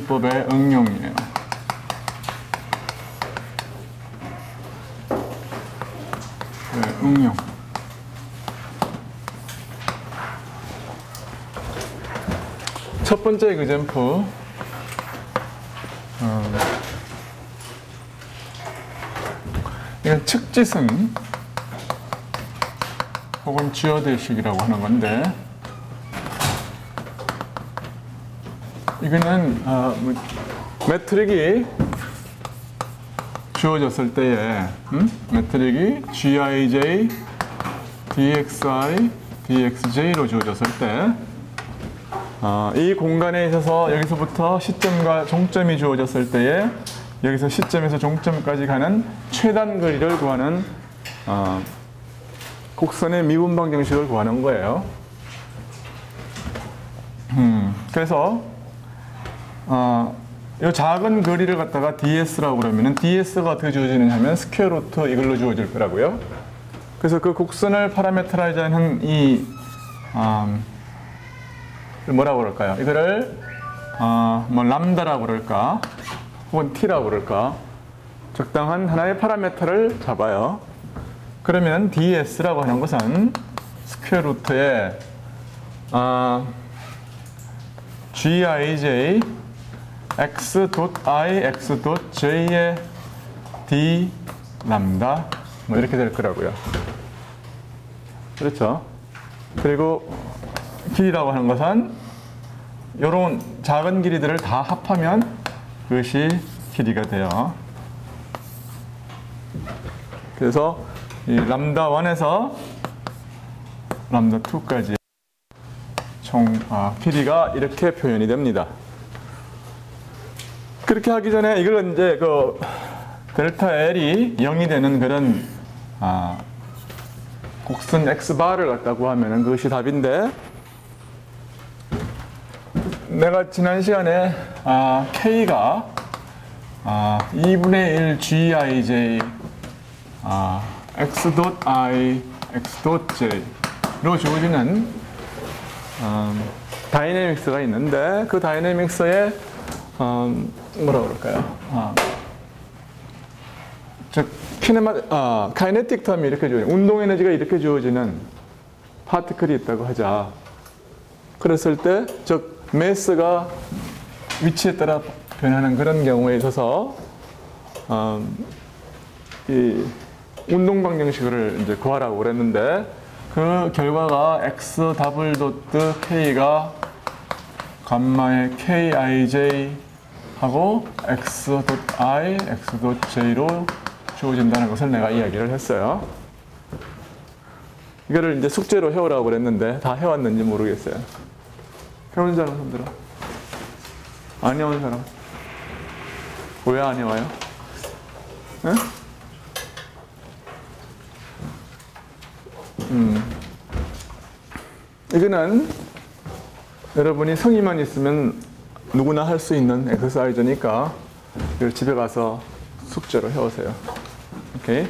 기술법의 응용이에요. 네, 응용. 첫 번째 example. 이건 측지승 혹은 지어대식이라고 하는 건데, 이거는 매트릭이 주어졌을 때에 매트릭이 Gij, dxi, dxj로 주어졌을 때 이 공간에 있어서 여기서부터 시점과 종점이 주어졌을 때에 여기서 시점에서 종점까지 가는 최단 거리를 구하는 곡선의 미분 방정식을 구하는 거예요. 그래서 이 작은 거리를 갖다가 ds라고 그러면은 ds가 어떻게 주어지느냐 하면 스퀘어 루트 이걸로 주어질 거라고요. 그래서 그 곡선을 파라메트라이즈하는 이 뭐라고 그럴까요? 이거를 뭐 람다라고 그럴까? 혹은 t라고 그럴까? 적당한 하나의 파라메터를 잡아요. 그러면 ds라고 하는 것은 스퀘어 루트에 gij x.i, x.j의 d 람다 뭐 이렇게 될 거라고요. 그렇죠? 그리고 길이라고 하는 것은 이런 작은 길이들을 다 합하면 그것이 길이가 돼요. 그래서 이 람다 1에서 람다 2까지 총 길이가 이렇게 표현이 됩니다. 그렇게 하기 전에 이걸 이제 그 델타 L이 0이 되는 그런 곡선 x바를 갖다고 하면은 그것이 답인데, 내가 지난 시간에 k가 2분의 1 gij x.i, x.j로 주어지는 다이내믹스가 있는데, 그 다이내믹스에 뭐라고 그럴까요? 즉 카이네틱 텀이 이렇게 주어지는, 운동 에너지가 이렇게 주어지는 파티클이 있다고 하자. 그랬을 때, 즉 매스가 위치에 따라 변하는 그런 경우에 있어서 이 운동 방정식을 이제 구하라고 그랬는데, 그 결과가 x 더블 도트 k가 감마의 kij 하고 x.i, x.j로 주어진다는 것을 내가 이야기를 했어요. 이거를 이제 숙제로 해오라고 그랬는데 다 해왔는지 모르겠어요. 해온 사람 손들어. 안 해온 사람? 왜 안 해와요? 네? 이거는 여러분이 성의만 있으면 누구나 할 수 있는 엑서사이즈니까 이걸 집에 가서 숙제로 해오세요. 오케이?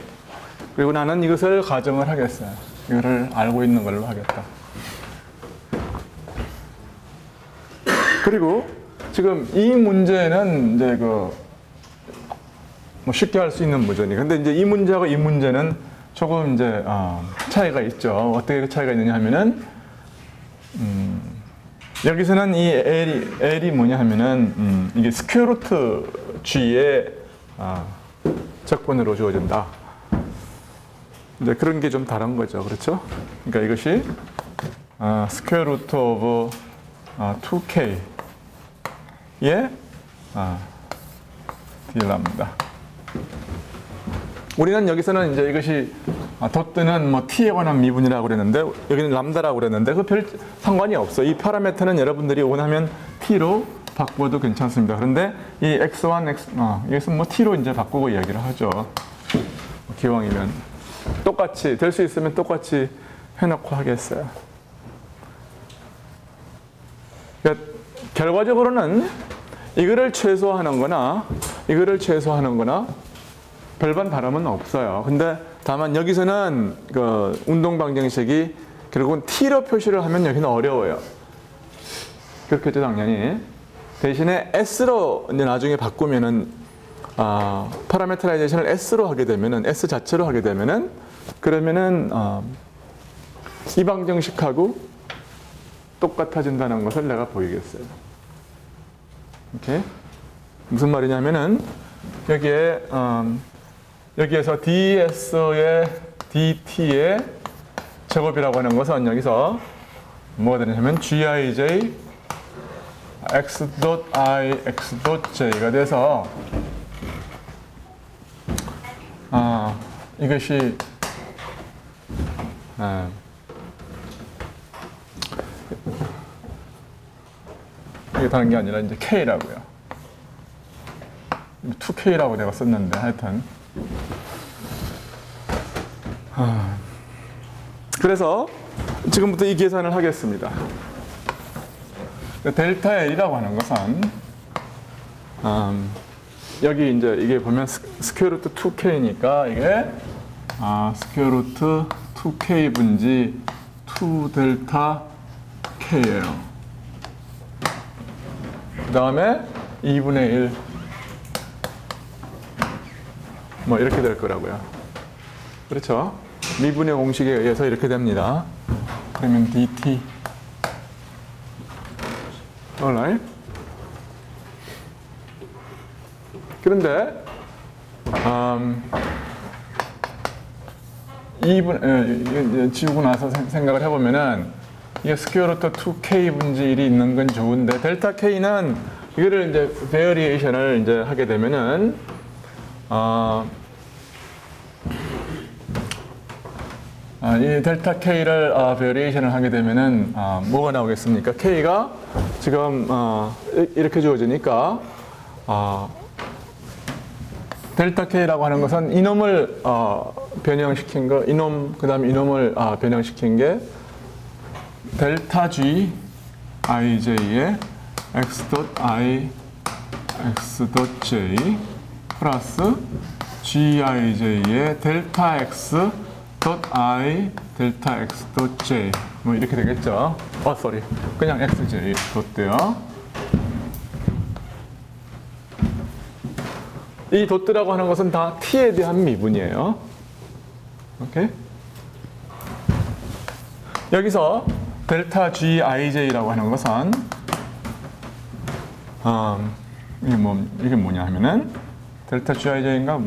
그리고 나는 이것을 가정을 하겠어요. 이거를 알고 있는 걸로 하겠다. 그리고 지금 이 문제는 이제 뭐 쉽게 할 수 있는 문제니. 근데 이제 이 문제하고 이 문제는 조금 이제 차이가 있죠. 어떻게 그 차이가 있느냐 하면은 여기서는 이 L이 뭐냐 하면은 이게 스퀘어 루트 G의 적분으로 주어진다. 이제 그런 게 좀 다른 거죠. 그렇죠? 그러니까 이것이 스퀘어 루트 오브 2K의 d 람다. 우리는 여기서는 이제 이것이 도트는 뭐 t에 관한 미분이라고 그랬는데, 여기는 람다라고 그랬는데 그 별 상관이 없어요. 이 파라메터는 여러분들이 원하면 t로 바꿔도 괜찮습니다. 그런데 이 x1, 이것은 뭐 t로 이제 바꾸고 이야기를 하죠. 기왕이면 똑같이 될 수 있으면 똑같이 해놓고 하겠어요. 그러니까 결과적으로는 이거를 최소화하는 거나 이거를 최소화하는 거나 별반 다름은 없어요. 근데 다만 여기서는 그 운동 방정식이 결국은 t로 표시를 하면 여기는 어려워요. 그렇겠죠, 당연히. 대신에 s로 이제 나중에 바꾸면은 파라메트라이제이션을 s로 하게 되면은 s 자체로 하게 되면은 그러면은 이 방정식하고 똑같아진다는 것을 내가 보이겠어요. 오케이? 무슨 말이냐면은 여기에 여기에서 ds의 dt의 제곱이라고 하는 것은 여기서 뭐가 되냐면 gij x.i x.j가 돼서 이것이 이게 다른 게 아니라 이제 k라고요. 2k라고 내가 썼는데 하여튼 그래서 지금부터 이 계산을 하겠습니다. 델타 L이라고 하는 것은 여기 이제 이게 보면 스퀘어 루트 2K니까 이게 스퀘어 루트 2K 분지 2 델타 K예요. 그 다음에 2분의 1 뭐 이렇게 될 거라고요. 그렇죠? 미분의 공식에 의해서 이렇게 됩니다. 그러면 dt alright? 그런데 2분 지우고 나서 생각을 해보면은 이게 스퀘어 루트 2k 분지 1이 있는 건 좋은데 델타 k는 이거를 이제 베어리에이션을 이제 하게 되면은 이 델타 k를 베어리에이션을 하게 되면은 뭐가 나오겠습니까? k가 지금 이렇게 주어지니까 델타 k라고 하는 것은 이놈을 변형시킨 거, 이놈 그다음에 이놈을 변형시킨 게 델타 g ij의 x.i x.j 플러스 gij의 델타 x i 델타 x.j 뭐 이렇게 되겠죠. 그냥 xj 뒀대요. 이 돗드라고 하는 것은 다 t에 대한 미분이에요. 오케이? 여기서 델타 gij라고 하는 것은 이게 뭐냐 하면은 델타 gij인가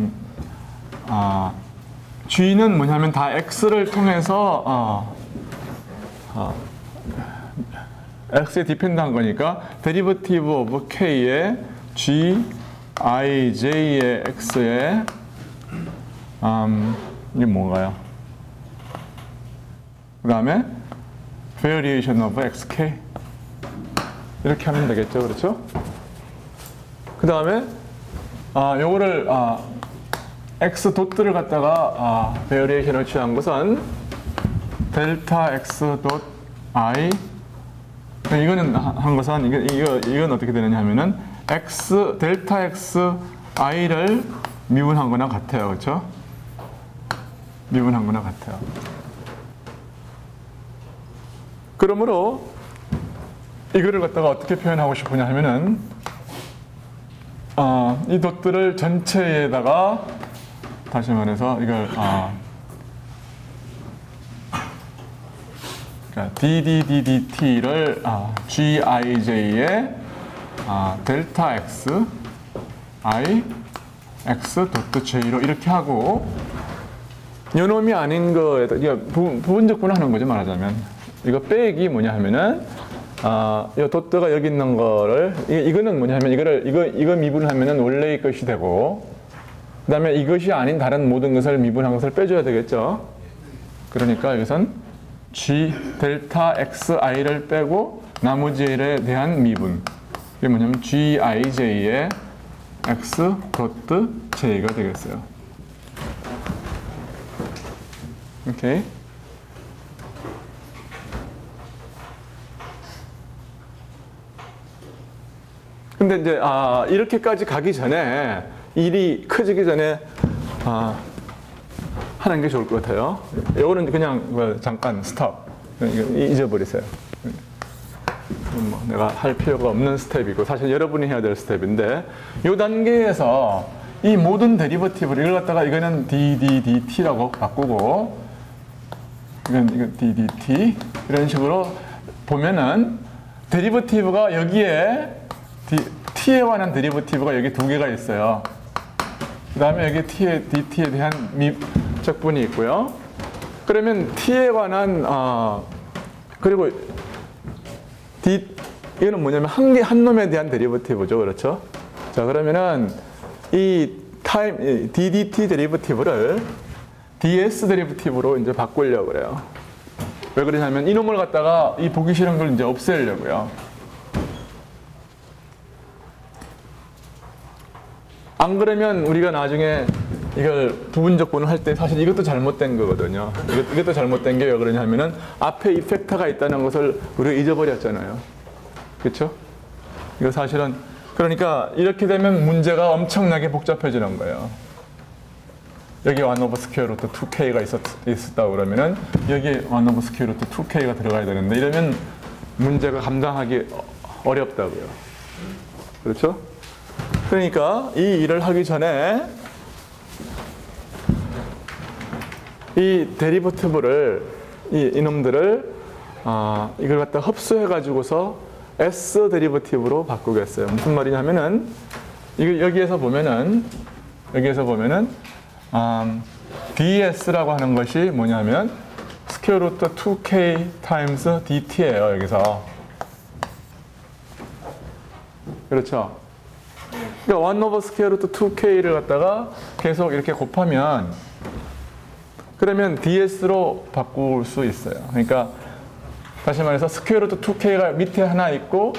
g는 뭐냐면 다 x를 통해서 x에 디펜드한 거니까 데리버티브 오브 k의 g ij의 x의 이게 뭔가요? 그 다음에 variation of xk 이렇게 하면 되겠죠, 그렇죠? 그 다음에 요거를 x 도트를 갖다가 variation을 취한 것은 델타 x 도 i 이거는 한 것은 이건 어떻게 되느냐 하면은 델타 x i를 미분한 거나 같아요, 그렇죠? 미분한 거나 같아요. 그러므로 이거를 갖다가 어떻게 표현하고 싶으냐 하면은 이 돛들을 전체에다가 다시 말해서 이걸 그러니까 ddt를 gij의 델타 x i x 도트 j로 이렇게 하고 요놈이 아닌 거에다 부분적 분할하는 거죠, 말하자면. 이거 빼기 뭐냐 하면은 이 도트가 여기 있는 거를 이거는 뭐냐 하면 이거 미분을 하면은 원래의 것이 되고 그 다음에 이것이 아닌 다른 모든 것을 미분한 것을 빼줘야 되겠죠. 그러니까 여기선 g 델타 xi를 빼고 나머지에 대한 미분 이게 뭐냐면 gij의 x 도트 j가 되겠어요. 오케이. 근데 이제 이렇게까지 가기 전에 일이 커지기 전에 하는 게 좋을 것 같아요. 이거는 그냥 잠깐 스톱 잊어버리세요. 뭐 내가 할 필요가 없는 스텝이고 사실 여러분이 해야 될 스텝인데 이 단계에서 이 모든 데리버티브를 이걸 갖다가 이거는 ddt라고 바꾸고 이건 ddt 이런 식으로 보면은 데리버티브가 여기에 t에 관한 데리버티브가 여기 두 개가 있어요. 그 다음에 여기 dt에 대한 적분이 있고요. 그러면 t에 관한 그리고 이거는 뭐냐면 한 놈에 대한 데리버티브죠. 그렇죠? 자, 그러면은 이 ddt 데리버티브를 ds 데리버티브로 이제 바꾸려고 그래요. 왜 그러냐면 이놈을 갖다가 이 보기 싫은 걸 이제 없애려고요. 안 그러면 우리가 나중에 이걸 부분적분을 할 때 사실 이것도 잘못된 거거든요. 이것도 잘못된 게 왜 그러냐면은 앞에 이펙터가 있다는 것을 우리가 잊어버렸잖아요. 그렇죠? 이거 사실은 그러니까 이렇게 되면 문제가 엄청나게 복잡해지는 거예요. 여기 1 over square root 2k가 있었다고 그러면은 여기 1 over square root 2k가 들어가야 되는데 이러면 문제가 감당하기 어렵다고요. 그렇죠? 그러니까 이 일을 하기 전에 이 데리버티브를 이놈들을 이걸 갖다 흡수해 가지고서 S 데리버티브로 바꾸겠어요. 무슨 말이냐면은 여기에서 보면은 ds라고 하는 것이 뭐냐면 스퀘어 루트 2k 타임스 dt예요. 여기서 그렇죠? 그러니까 1 over 스퀘어 루트 2k를 갖다가 계속 이렇게 곱하면 그러면 ds로 바꿀 수 있어요. 그러니까 다시 말해서 스퀘어 루트 2k가 밑에 하나 있고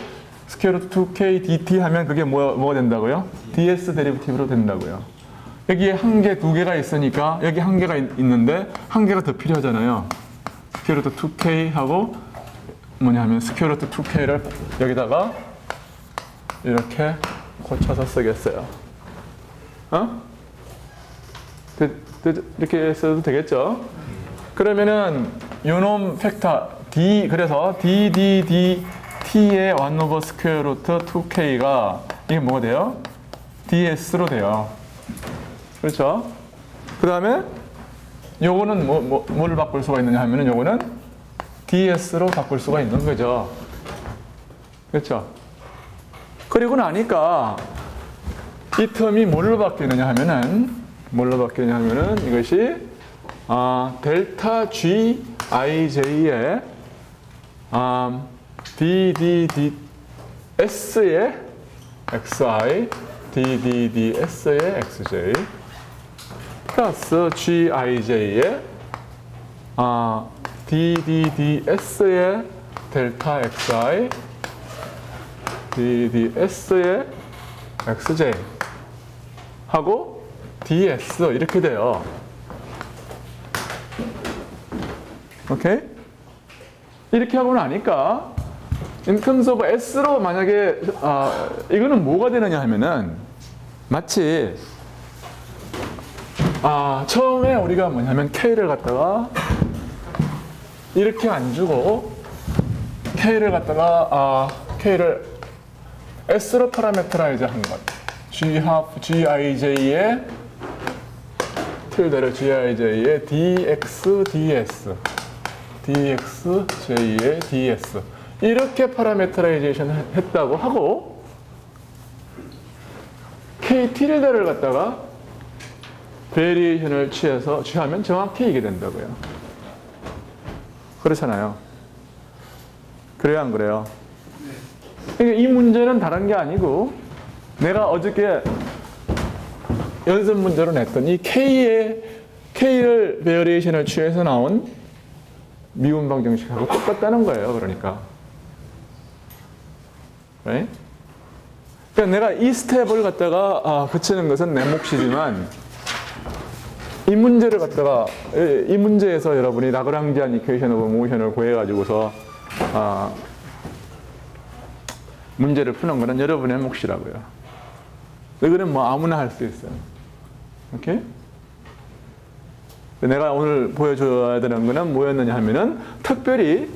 스퀘어 루트 2k dt 하면 그게 뭐가 된다고요? ds 데리버티브로 된다고요. 여기에 한 개, 두 개가 있으니까 여기 한 개가 있는데 한 개가 더 필요하잖아요. 스퀘어 루트 2k 하고 뭐냐면 스퀘어 루트 2k를 여기다가 이렇게 고쳐서 쓰겠어요. 이렇게 써도 되겠죠? 그러면은 요놈 팩터 d 그래서 ddt의 1 over square root 2k가 이게 뭐가 돼요? ds로 돼요. 그렇죠? 그 다음에 요거는 뭐를 바꿀 수가 있느냐 하면은 요거는 ds로 바꿀 수가 있는 거죠. 그렇죠? 그리고 나니까 이 텀이 뭘로 바뀌느냐 하면은 이것이 델타 GIJ의 DDDS의 XI, DDDS의 XJ 플러스 GIJ의 DDDS의 델타 XI, DDS의 XJ 하고 DS 이렇게 돼요. 오케이? 이렇게 하고 나니까 in terms of S로 만약에 이거는 뭐가 되느냐 하면은 마치 처음에 우리가 뭐냐면 K를 갖다가 이렇게 안 주고 K를 갖다가 K를 S로 파라메트라이즈 한 것. GIJ의 틀대로 GIJ의 DX, DS DXJ의 DS 이렇게 파라메트라이제이션 했다고 하고 K tilde를 갖다가 베리에이션을 취하면 정확히 이게 된다고요. 그렇잖아요. 그래요, 안 그래요? 그러니까 이 문제는 다른 게 아니고 내가 어저께 연습 문제로 냈던 이 K를 베리에이션을 취해서 나온 미분 방정식하고 똑같다는 거예요. 그러니까. Right? 그러니까 내가 이 스텝을 갖다가 거치는 것은 내 몫이지만 이 문제를 갖다가 이 문제에서 여러분이 라그랑지안 이퀘이션 오브 모션을 구해가지고서 문제를 푸는 거는 여러분의 몫이라고요. 이거는 뭐 아무나 할 수 있어요. 오케이? 내가 오늘 보여줘야 되는 거는 뭐였느냐 하면은 특별히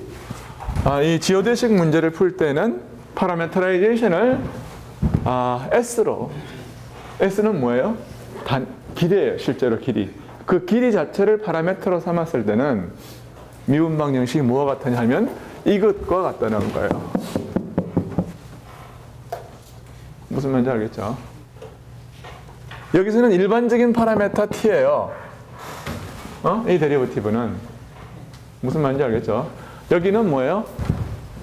이 지오데식 문제를 풀 때는 파라메터라이제이션을 S로, S는 뭐예요? 길이에요. 실제로 길이. 그 길이 자체를 파라메터로 삼았을 때는 미분 방정식이 뭐와 같으냐 하면 이것과 같다는 거예요. 무슨 말인지 알겠죠? 여기서는 일반적인 파라메터 t예요. 이 데리버티브는 무슨 말인지 알겠죠? 여기는 뭐예요?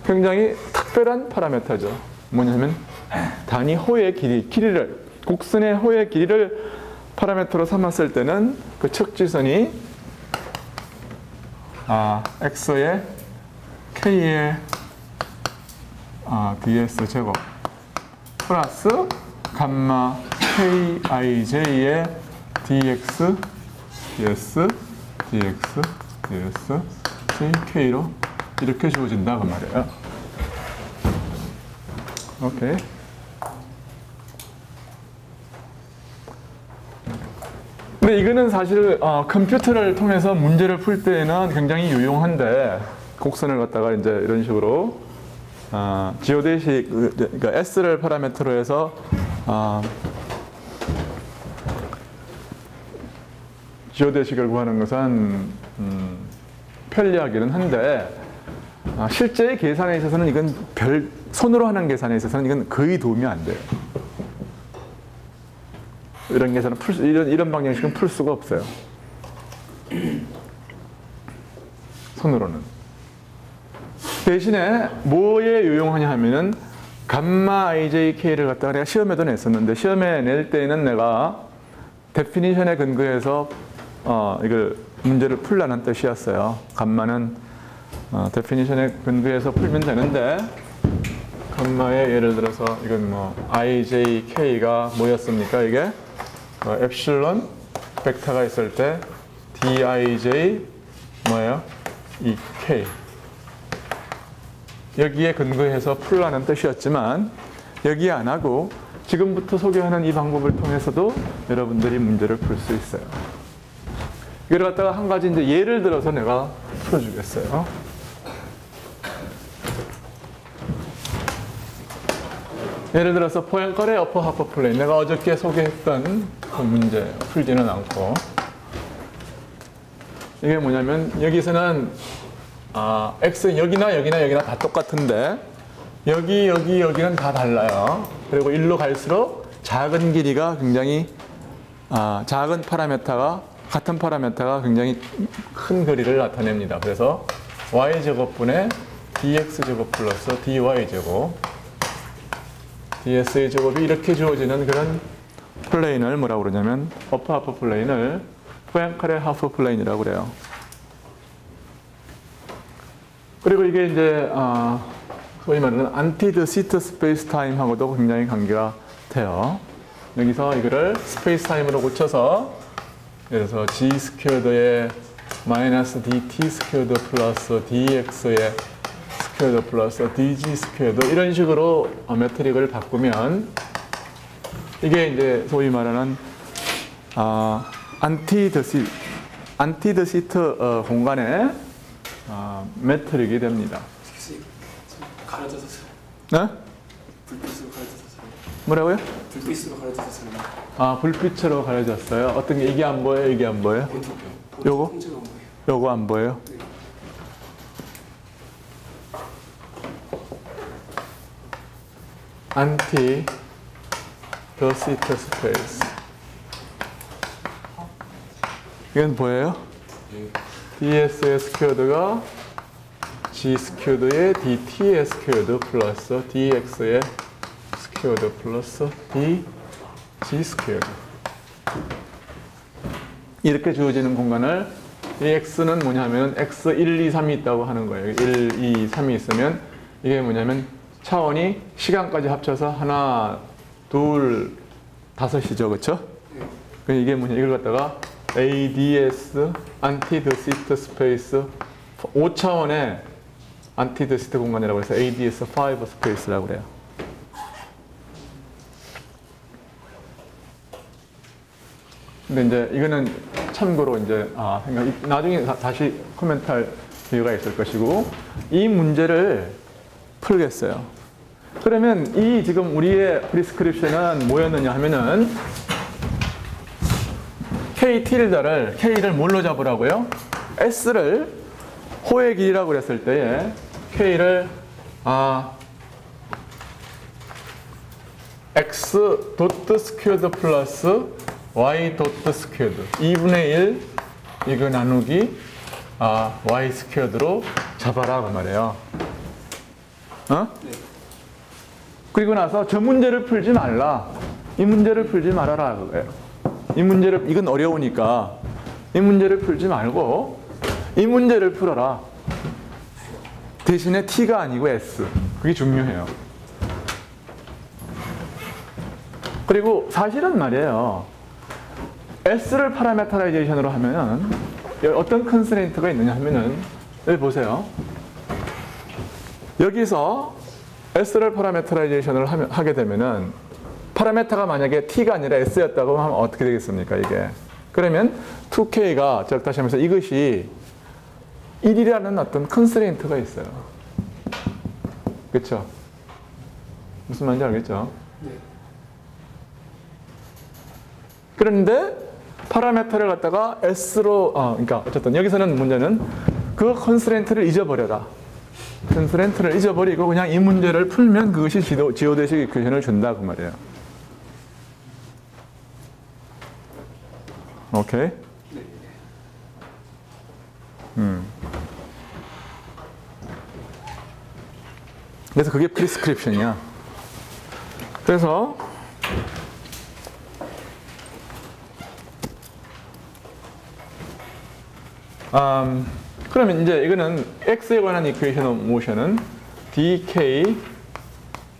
굉장히 특별한 파라메터죠. 뭐냐면 단위 호의 길이를, 곡선의 호의 길이를 파라메터로 삼았을 때는 그 측지선이 x의 k의 ds 제곱 플러스 감마 kij의 dx ds dx ds jk로 이렇게 주어진다 그 말이에요. 오케이. 근데 이거는 사실 컴퓨터를 통해서 문제를 풀 때는 굉장히 유용한데 곡선을 갖다가 이제 이런 식으로 지오데식 그러니까 S를 파라메터로 해서 지오데식을 구하는 것은 편리하기는 한데 실제의 계산에 있어서는 이건 손으로 하는 계산에 있어서는 이건 거의 도움이 안 돼요. 이런 계산은 이런 방정식은 풀 수가 없어요. 손으로는. 대신에 뭐에 유용하냐 하면은 감마 ijk를 갖다가 내가 시험에도 냈었는데 시험에 낼 때는 내가 데피니션에 근거해서 이걸 문제를 풀라는 뜻이었어요. 감마는 데피니션에 근거해서 풀면 되는데 감마의 예를 들어서 이건 뭐 ijk가 뭐였습니까? 이게 엡실론 벡터가 있을 때 dij 뭐예요? ek 여기에 근거해서 풀라는 뜻이었지만 여기에 안 하고 지금부터 소개하는 이 방법을 통해서도 여러분들이 문제를 풀 수 있어요. 이걸 갖다가 한 가지 이제 예를 들어서 내가 풀어주겠어요. 예를 들어서 포앵컬의 어퍼 하퍼 플레인 내가 어저께 소개했던 그 문제 풀지는 않고 이게 뭐냐면 여기서는 x 여기나 다 똑같은데 여기는 다 달라요. 그리고 일로 갈수록 작은 길이가 굉장히 작은 파라메터가 같은 파라메터가 굉장히 큰 거리를 나타냅니다. 그래서 y제곱분의 dx제곱 플러스 dy제곱 ds의 제곱이 이렇게 주어지는 그런 플레인을 뭐라고 그러냐면 어퍼 하프 플레인을 포앵컬의 하프 플레인이라고 그래요. 그리고 이게 이제 소위 말하는 안티드 시트 스페이스 타임하고도 굉장히 관계가 돼요. 여기서 이거를 스페이스 타임으로 고쳐서 예를 들어서 g 스퀘어드의 마이너스 dt 스퀘어드 플러스 dx의 스퀘어드 플러스 dg 스퀘어드 이런 식으로 메트릭을 바꾸면 이게 이제 소위 말하는 안티드 시트 공간의 메트릭이 됩니다. 가려져서 네? 불빛으로 가려져서 뭐라고요? 불빛으로 가려져서 불빛으로 가려졌어요. 어떤 게 이게 안 보여요? 이게 안 보여요? 요거? 요거 안 보여요? 안티 더 시트 스페이스 이건 보여요? ds의 스퀘어드가 g 스퀘어드의 dt의 스퀘어드 플러스 dx의 스퀘어드 플러스 dg 스퀘어드 이렇게 주어지는 공간을 이 x는 뭐냐면 x 1, 2, 3이 있다고 하는 거예요. 1, 2, 3이 있으면 이게 뭐냐면 차원이 시간까지 합쳐서 하나, 둘, 다섯이죠. 그렇죠? 이게 뭐냐 이걸 갖다가 ADS 안티드 시트 스페이스 5차원의 안티드 시트 공간이라고 해서 ADS 5 스페이스라고 그래요. 근데 이제 이거는 참고로 이제 나중에 다시 코멘트할 이유가 있을 것이고 이 문제를 풀겠어요. 그러면 이 지금 우리의 프리스크립션은 뭐였느냐 하면은 K 틸다를 K를 뭘로 잡으라고요? S를 호의 길이라고 그랬을 때에 K를 X 도트 스퀘어드 플러스 Y 도트 스퀘어드 2분의 1 이거 나누기 Y 스퀘어드로 잡아라 그 말이에요. 어? 네. 그리고 나서 저 문제를 풀지 말라. 이 문제를 풀지 말아라 그거예요. 이 문제를 이건 어려우니까 이 문제를 풀지 말고 이 문제를 풀어라. 대신에 T가 아니고 S. 그게 중요해요. 그리고 사실은 말이에요. S를 파라메터라이제이션으로 하면은 어떤 컨스트레인트가 있느냐 하면은 여기 보세요. 여기서 S를 파라메터라이제이션을 하게 되면은 파라메터가 만약에 T가 아니라 S였다고 하면 어떻게 되겠습니까, 이게? 그러면 2K가 다시 하면서 이것이 1이라는 어떤 컨스트레인트가 있어요. 그렇죠? 무슨 말인지 알겠죠? 네. 그런데 파라메터를 갖다가 S로 그러니까 어쨌든 여기서는 문제는 그 컨스트레인트를 잊어버려라. 컨스트레인트를 잊어버리고 그냥 이 문제를 풀면 그것이 지오대식 이퀘이션을 준다 그 말이에요. 오케이? 그래서 그게 프리스크립션이야. 그래서 그러면 이제 이거는 x에 관한 이퀘이션 오브 모션은 dk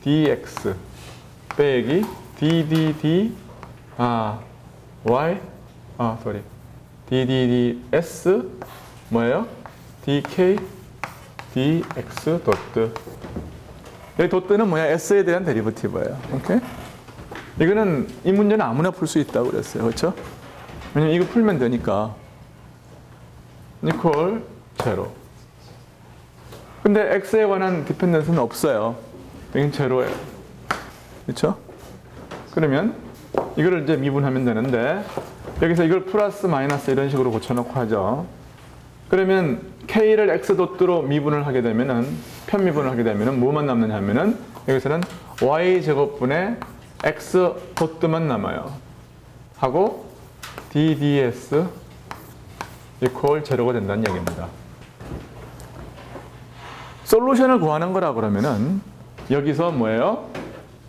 dx 빼기 ddd y dds 뭐예요? dk dx 도트. 여기 도트는 뭐야? s에 대한 데리버티브예요. 오케이? 이거는 이 문제는 아무나 풀 수 있다고 그랬어요. 그렇죠? 왜냐면 이거 풀면 되니까. 이퀄 제로. 근데 x에 관한 디펜던스는 없어요. 이건 제로예요. 그렇죠? 그러면 이거를 이제 미분하면 되는데 여기서 이걸 플러스 마이너스 이런 식으로 고쳐놓고 하죠. 그러면 k를 x 도트로 미분을 하게 되면은 편미분을 하게 되면은 뭐만 남느냐 하면은 여기서는 y 제곱분의 x 도트만 남아요. 하고 dds 이퀄 제로가 된다는 얘기입니다. 솔루션을 구하는 거라 그러면은 여기서 뭐예요?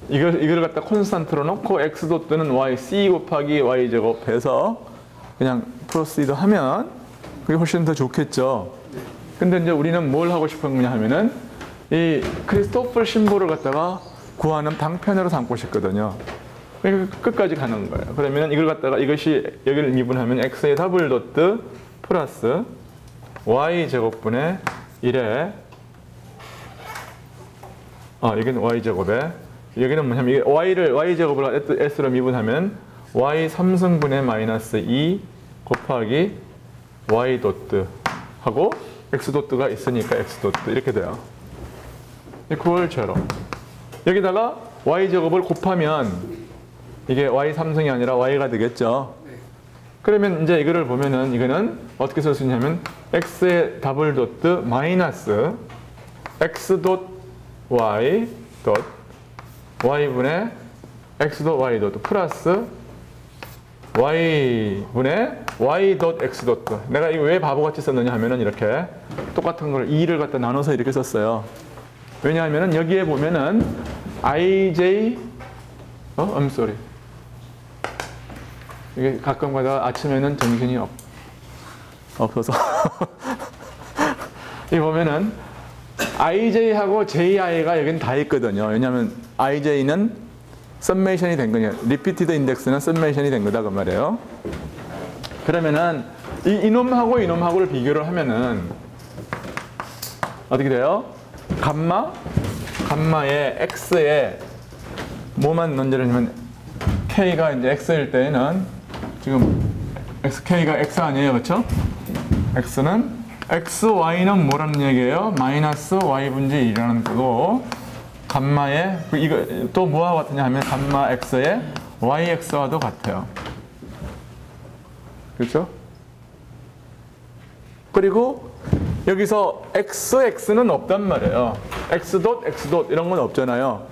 이걸 갖다 콘스탄트로 놓고 x 도트는 y c 곱하기 y 제곱해서 그냥 프로시드 하면 그게 훨씬 더 좋겠죠. 근데 이제 우리는 뭘 하고 싶은 거냐 하면은 이 크리스토플 심볼을 갖다가 구하는 방편으로 삼고 싶거든요. 그러니까 끝까지 가는 거예요. 그러면 이걸 갖다가 이것이 여기를 미분하면 x의 더블 도트 플러스 y 제곱분의 1에 여기는 y 제곱에 여기는 뭐냐면 이게 y 제곱을 s로 미분하면 y 3승분의 마이너스 2 곱하기 y 도트 하고 x 도트가 있으니까 x 도트 이렇게 돼요. 이퀄 제로. 여기다가 y 제곱을 곱하면 이게 y 3승이 아니라 y가 되겠죠. 그러면 이제 이거를 보면은 이거는 어떻게 쓸 수 있냐면 x의 더블 도트 마이너스 x 도 y 도 y분의 x 도 y 도트 플러스 y분의 y 도 x 도트. 내가 이거 왜 바보같이 썼느냐 하면은 이렇게 똑같은 걸 2를 갖다 나눠서 이렇게 썼어요. 왜냐하면은 여기에 보면은 ij I'm sorry. 이게 가끔 가다가 아침에는 정신이 없어서 이 보면은 ij하고 ji가 여기는 다 있거든요. 왜냐하면 ij는 썸메이션이 된 거냐, 리피티드 인덱스는 썸메이션이 된 거다 그 말이에요. 그러면은 이놈하고 이놈하고를 비교를 하면은 어떻게 돼요? 감마의 x에 뭐만 논제를 하면 k가 이제 x일 때에는 지금 k가 x 아니에요, 그렇죠? x는 x, y는 뭐라는 얘기예요? 마이너스 y분의 1이라는 거고, 감마의, 이거 또 뭐와 같으냐 하면 감마 x의 yx와도 같아요. 그렇죠? 그리고 여기서 x는 없단 말이에요. x 닷 이런 건 없잖아요.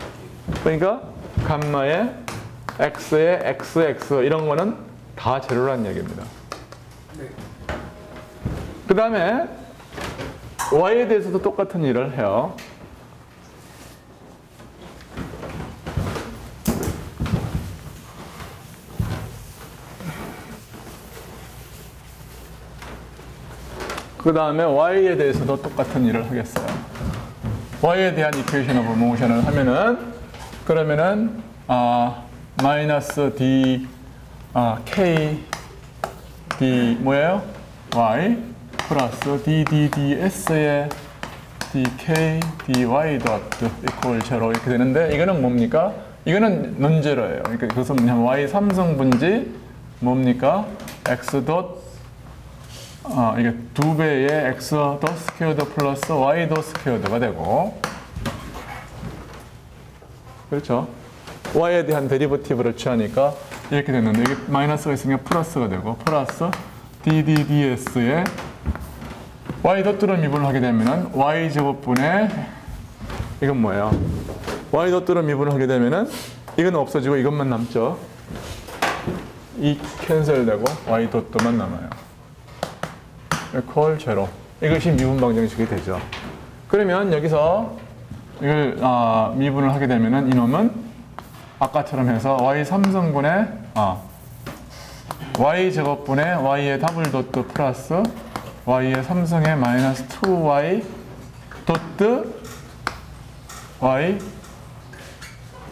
그러니까 감마의 x의 xx 이런 거는 다 제로라는 얘기입니다. 네. 그 다음에 y에 대해서도 똑같은 일을 해요. 그 다음에 y에 대해서도 똑같은 일을 하겠어요. y에 대한 이퀘이션 오브 모션을 하면은 그러면은 마이너스 d k d 뭐예요? y 플러스 d d ds의 dk dy 도트 이퀄 제로 이렇게 되는데 이거는 뭡니까? 이거는 논제로예요. 그러니까 그것은 뭐냐면 y 3승분지 뭡니까? x 덧 이게 2배의 x 더 스퀘어드 플러스 y 더 스퀘어드가 되고, 그렇죠? y에 대한 데리버티브를 취하니까 이렇게 됐는데 이게 마이너스가 있으니까 플러스가 되고, 플러스 ddds의 y 더트로 미분을 하게 되면은 y 제곱분의 이건 뭐예요? y 더트로 미분을 하게 되면은 이건 없어지고 이것만 남죠. 이 캔슬되고 y 더트만 남아요. 이퀄 제로. 이것이 미분 방정식이 되죠. 그러면 여기서 이걸 미분을 하게 되면은 이놈은 아까처럼 해서 y 3승분의 y 제곱분의 y의 더블 도트 플러스 y의 3승의 마이너스 2y 도트 y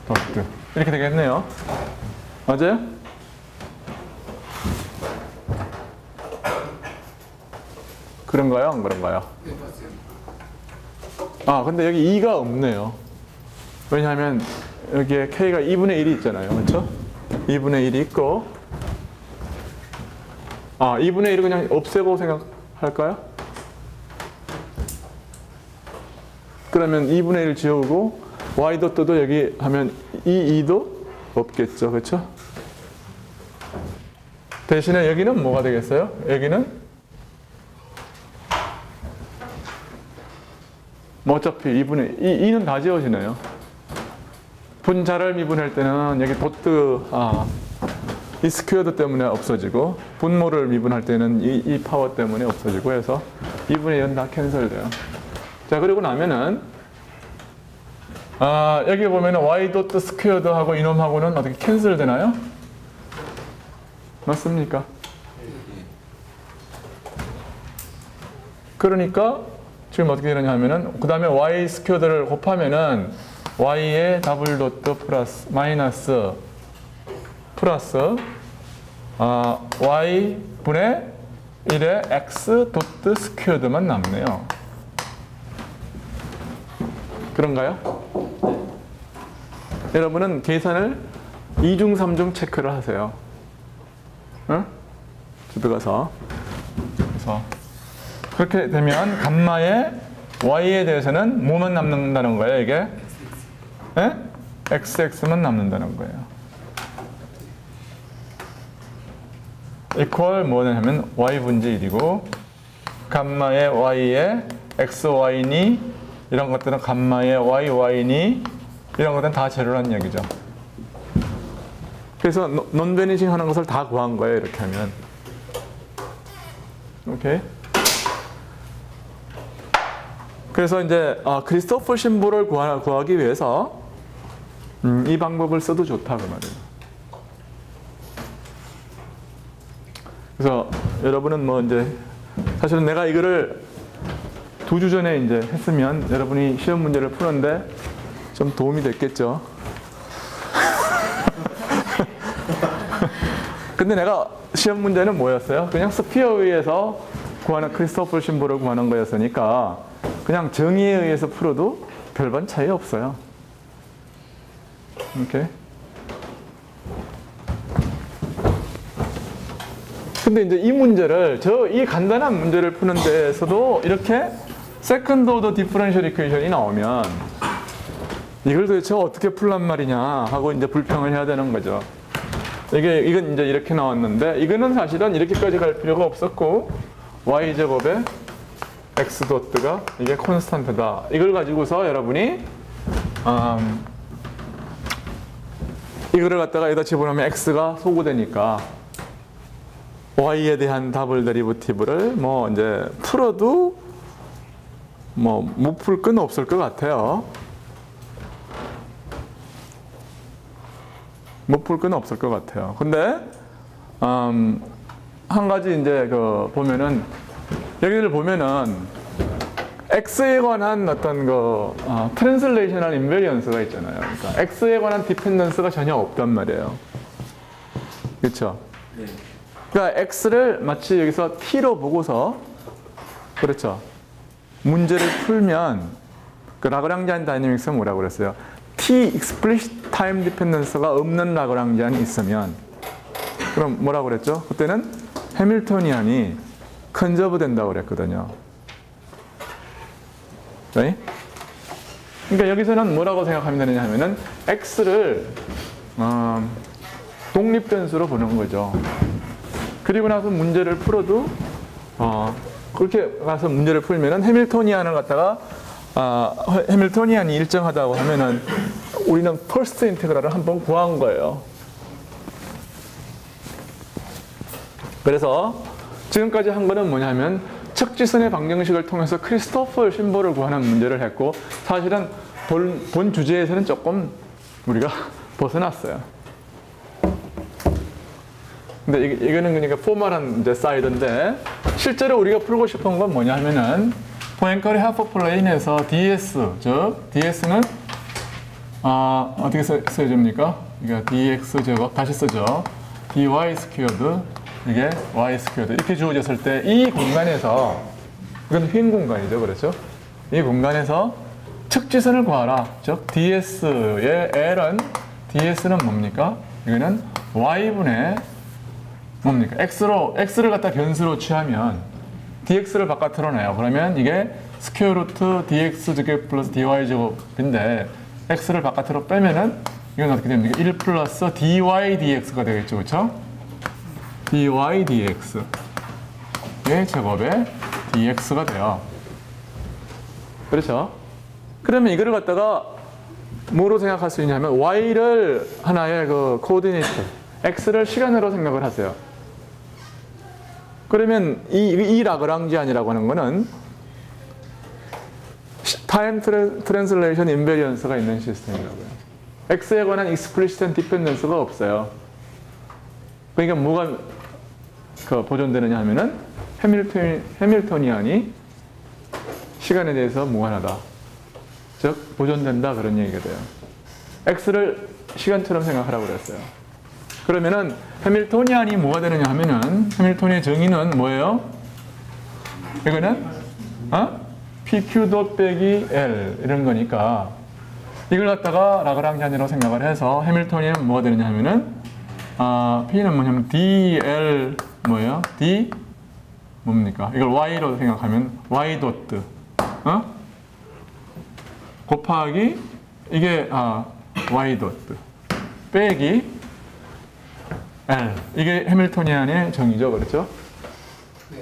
도트 이렇게 되겠네요. 맞아요? 그런가요? 안 그런가요? 네, 맞아요. 근데 여기 2가 없네요. 왜냐하면 여기에 K가 2분의 1이 있잖아요. 그렇죠? 2분의 1이 있고 2분의 1을 그냥 없애고 생각할까요? 그러면 2분의 1 지우고 Y 도트도 여기 하면 이 2도 없겠죠. 그렇죠? 대신에 여기는 뭐가 되겠어요? 여기는 어차피 2분의 2는 다 지워지네요. 분자를 미분할 때는 여기 도트 이 스퀘어드 때문에 없어지고 분모를 미분할 때는 이 파워 때문에 없어지고 해서 2분의 1은 다 캔슬돼요. 자, 그리고 나면은 여기 보면은 y 도트 스퀘어드하고 이놈하고는 어떻게 캔슬되나요? 맞습니까? 그러니까 지금 어떻게 되느냐 하면은 그 다음에 y 스퀘어드를 곱하면은 y의 더블 도트 플러스 마이너스 플러스 y 분의 1의 x 도트 스퀘어드만 남네요. 그런가요? 여러분은 계산을 2중 3중 체크를 하세요. 응? 집에 가서. 그래서 그렇게 되면 감마의 y에 대해서는 뭐만 남는다는 거예요, 이게? 예? xx만 남는다는 거예요. 이퀄 뭐냐면 y분지 1이고 감마의 y에 xy니 이런 것들은 감마의 yy니 이런 것들은 다 제로라는 얘기죠. 그래서 논베니싱 하는 것을 다 구한 거예요, 이렇게 하면. 오케이? 그래서 이제 크리스토퍼 심볼을 구하기 위해서 이 방법을 써도 좋다 그 말이에요. 그래서 여러분은 뭐 이제 사실은 내가 이거를 2주 전에 이제 했으면 여러분이 시험 문제를 푸는데 좀 도움이 됐겠죠. 근데 내가 시험 문제는 뭐였어요? 그냥 스피어 위에서 구하는 크리스토퍼 심볼을 구하는 거였으니까 그냥 정의에 의해서 풀어도 별반 차이 없어요. 오케이. 근데 이제 이 문제를 이 간단한 문제를 푸는 데에서도 이렇게 세컨드 오더 디퍼런셜 이퀘이션이 나오면 이걸 도대체 어떻게 풀란 말이냐 하고 이제 불평을 해야 되는 거죠. 이건 이제 이렇게 나왔는데 이거는 사실은 이렇게까지 갈 필요가 없었고 y제곱에 x 도트가 이게 콘스탄트다. 이걸 가지고서 여러분이 이거를 갖다가 여기다 집어넣으면 x가 소구되니까 y에 대한 더블 데리버티브를 뭐 이제 풀어도 뭐 못 풀 건 없을 것 같아요. 못 풀 건 없을 것 같아요. 근데 한 가지 이제 보면은 여기를 보면은 x에 관한 어떤 트랜슬레이셔널 인베리언스가 있잖아요. 그러니까 x에 관한 디펜던스가 전혀 없단 말이에요. 그렇죠? 네. 그러니까 x를 마치 여기서 t로 보고서 그렇죠. 문제를 풀면 그 라그랑지안 다이내믹스는 뭐라고 그랬어요? t explicit time dependence가 없는 라그랑지안이 있으면 그럼 뭐라고 그랬죠? 그때는 해밀토니안이 컨저브 된다고 그랬거든요. 네? 그러니까 여기서는 뭐라고 생각하면 되느냐 하면은 x를 독립변수로 보는 거죠. 그리고 나서 문제를 풀어도 그렇게 가서 문제를 풀면은 해밀토니안을 갖다가 해밀토니안이 일정하다고 하면은 우리는 퍼스트 인테그랄을 한번 구한 거예요. 그래서 지금까지 한 거는 뭐냐면 척지선의 방정식을 통해서 크리스토퍼 심볼을 구하는 문제를 했고 사실은 본 주제에서는 조금 우리가 벗어났어요. 근데 이거는 그러니까 포멀한 이제 사이드인데 실제로 우리가 풀고 싶은 건 뭐냐 하면은 포엔커리 하프 플레인에서 ds, 즉 ds는 어떻게 써줍니까? 이게 dx 제곱 다시 쓰죠. dy 스퀘어드 이게 y 스퀘어드 이렇게 주어졌을 때 이 공간에서 이건 빈 공간이죠, 그렇죠? 이 공간에서 측지선을 구하라. 즉 ds의 l은 ds는 뭡니까? 이거는 y분의 뭡니까? x를 갖다 변수로 취하면 dx를 바깥으로 내요. 그러면 이게 스퀘어 루트 dx 제곱 플러스 dy 제곱인데 x를 바깥으로 빼면은 이건 어떻게 됩니까? 1 플러스 dy dx가 되겠죠, 그렇죠? dy dx 의 제곱에 dx가 돼요. 그렇죠? 그러면 이거를 갖다가 뭐로 생각할 수 있냐면 y를 하나의 코오디네이터 x를 시간으로 생각을 하세요. 그러면 이 라그랑지안이라고 하는 거는 타임 트랜슬레이션 인베리언스가 있는 시스템이라고요. x에 관한 익스플리시트 디펜던스가 없어요. 그러니까 뭐가 보존되느냐 하면은 해밀토니안이 시간에 대해서 무한하다. 즉 보존된다 그런 얘기가 돼요. x를 시간처럼 생각하라고 그랬어요. 그러면은 해밀토니안이 뭐가 되느냐 하면은 해밀토니의 정의는 뭐예요? 이거는 PQ 도 빼기 L 이런 거니까 이걸 갖다가 라그랑지안으로 생각을 해서 해밀토니안은 뭐가 되느냐 하면은 P는 뭐냐면 DL 뭐예요? D 뭡니까? 이걸 Y로 생각하면 Y 도트 곱하기 이게 Y 도트 빼기 L. 이게 해밀토니안의 정의죠. 그렇죠? 네.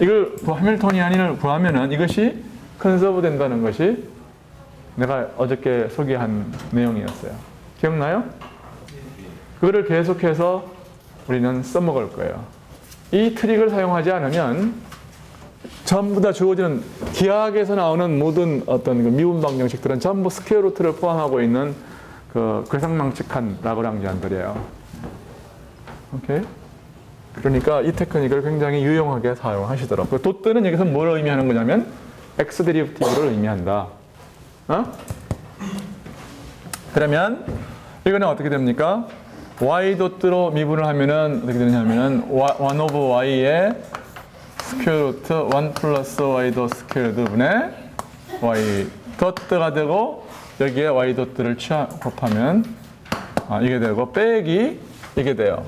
이걸 해밀토니안을 구하면은 이것이 컨서브 된다는 것이 내가 어저께 소개한 내용이었어요. 기억나요? 그거를 계속해서 우리는 써먹을 거예요. 이 트릭을 사용하지 않으면 전부 다 주어지는 기하학에서 나오는 모든 어떤 미분 방정식들은 전부 스퀘어 루트를 포함하고 있는 괴상망측한 라그랑지안들이에요. 오케이? 그러니까 이 테크닉을 굉장히 유용하게 사용하시더라고요. 도트는 여기서 뭘 의미하는 거냐면 x 데리버티브를 의미한다. 그러면 이거는 어떻게 됩니까? y 도트로 미분을 하면은 어떻게 되냐면은 1 over y의 스퀘어 루트 1 플러스 y 도 스퀘어드 분의 y 도트가 되고 여기에 y 도트를 곱하면 이게 되고 빼기 이게 돼요.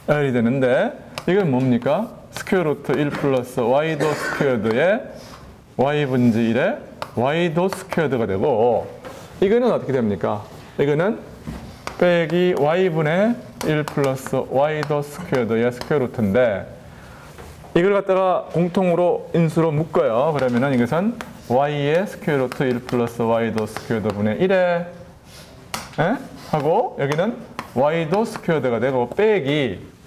L이 되는데 이건 뭡니까? 스퀘어 루트 1 플러스 y도 스퀘어드의 y분지 1의 y도 스퀘어드가 되고 이거는 어떻게 됩니까? 이거는 빼기 y분의 1 플러스 y도 스퀘어드의 스퀘어 루트인데 이걸 갖다가 공통으로 인수로 묶어요. 그러면은 이것은 y의 스퀘어 루트 1 플러스 y도 스퀘어드 분의 1에 하고 여기는 y도 스퀘어드가 되고 빼기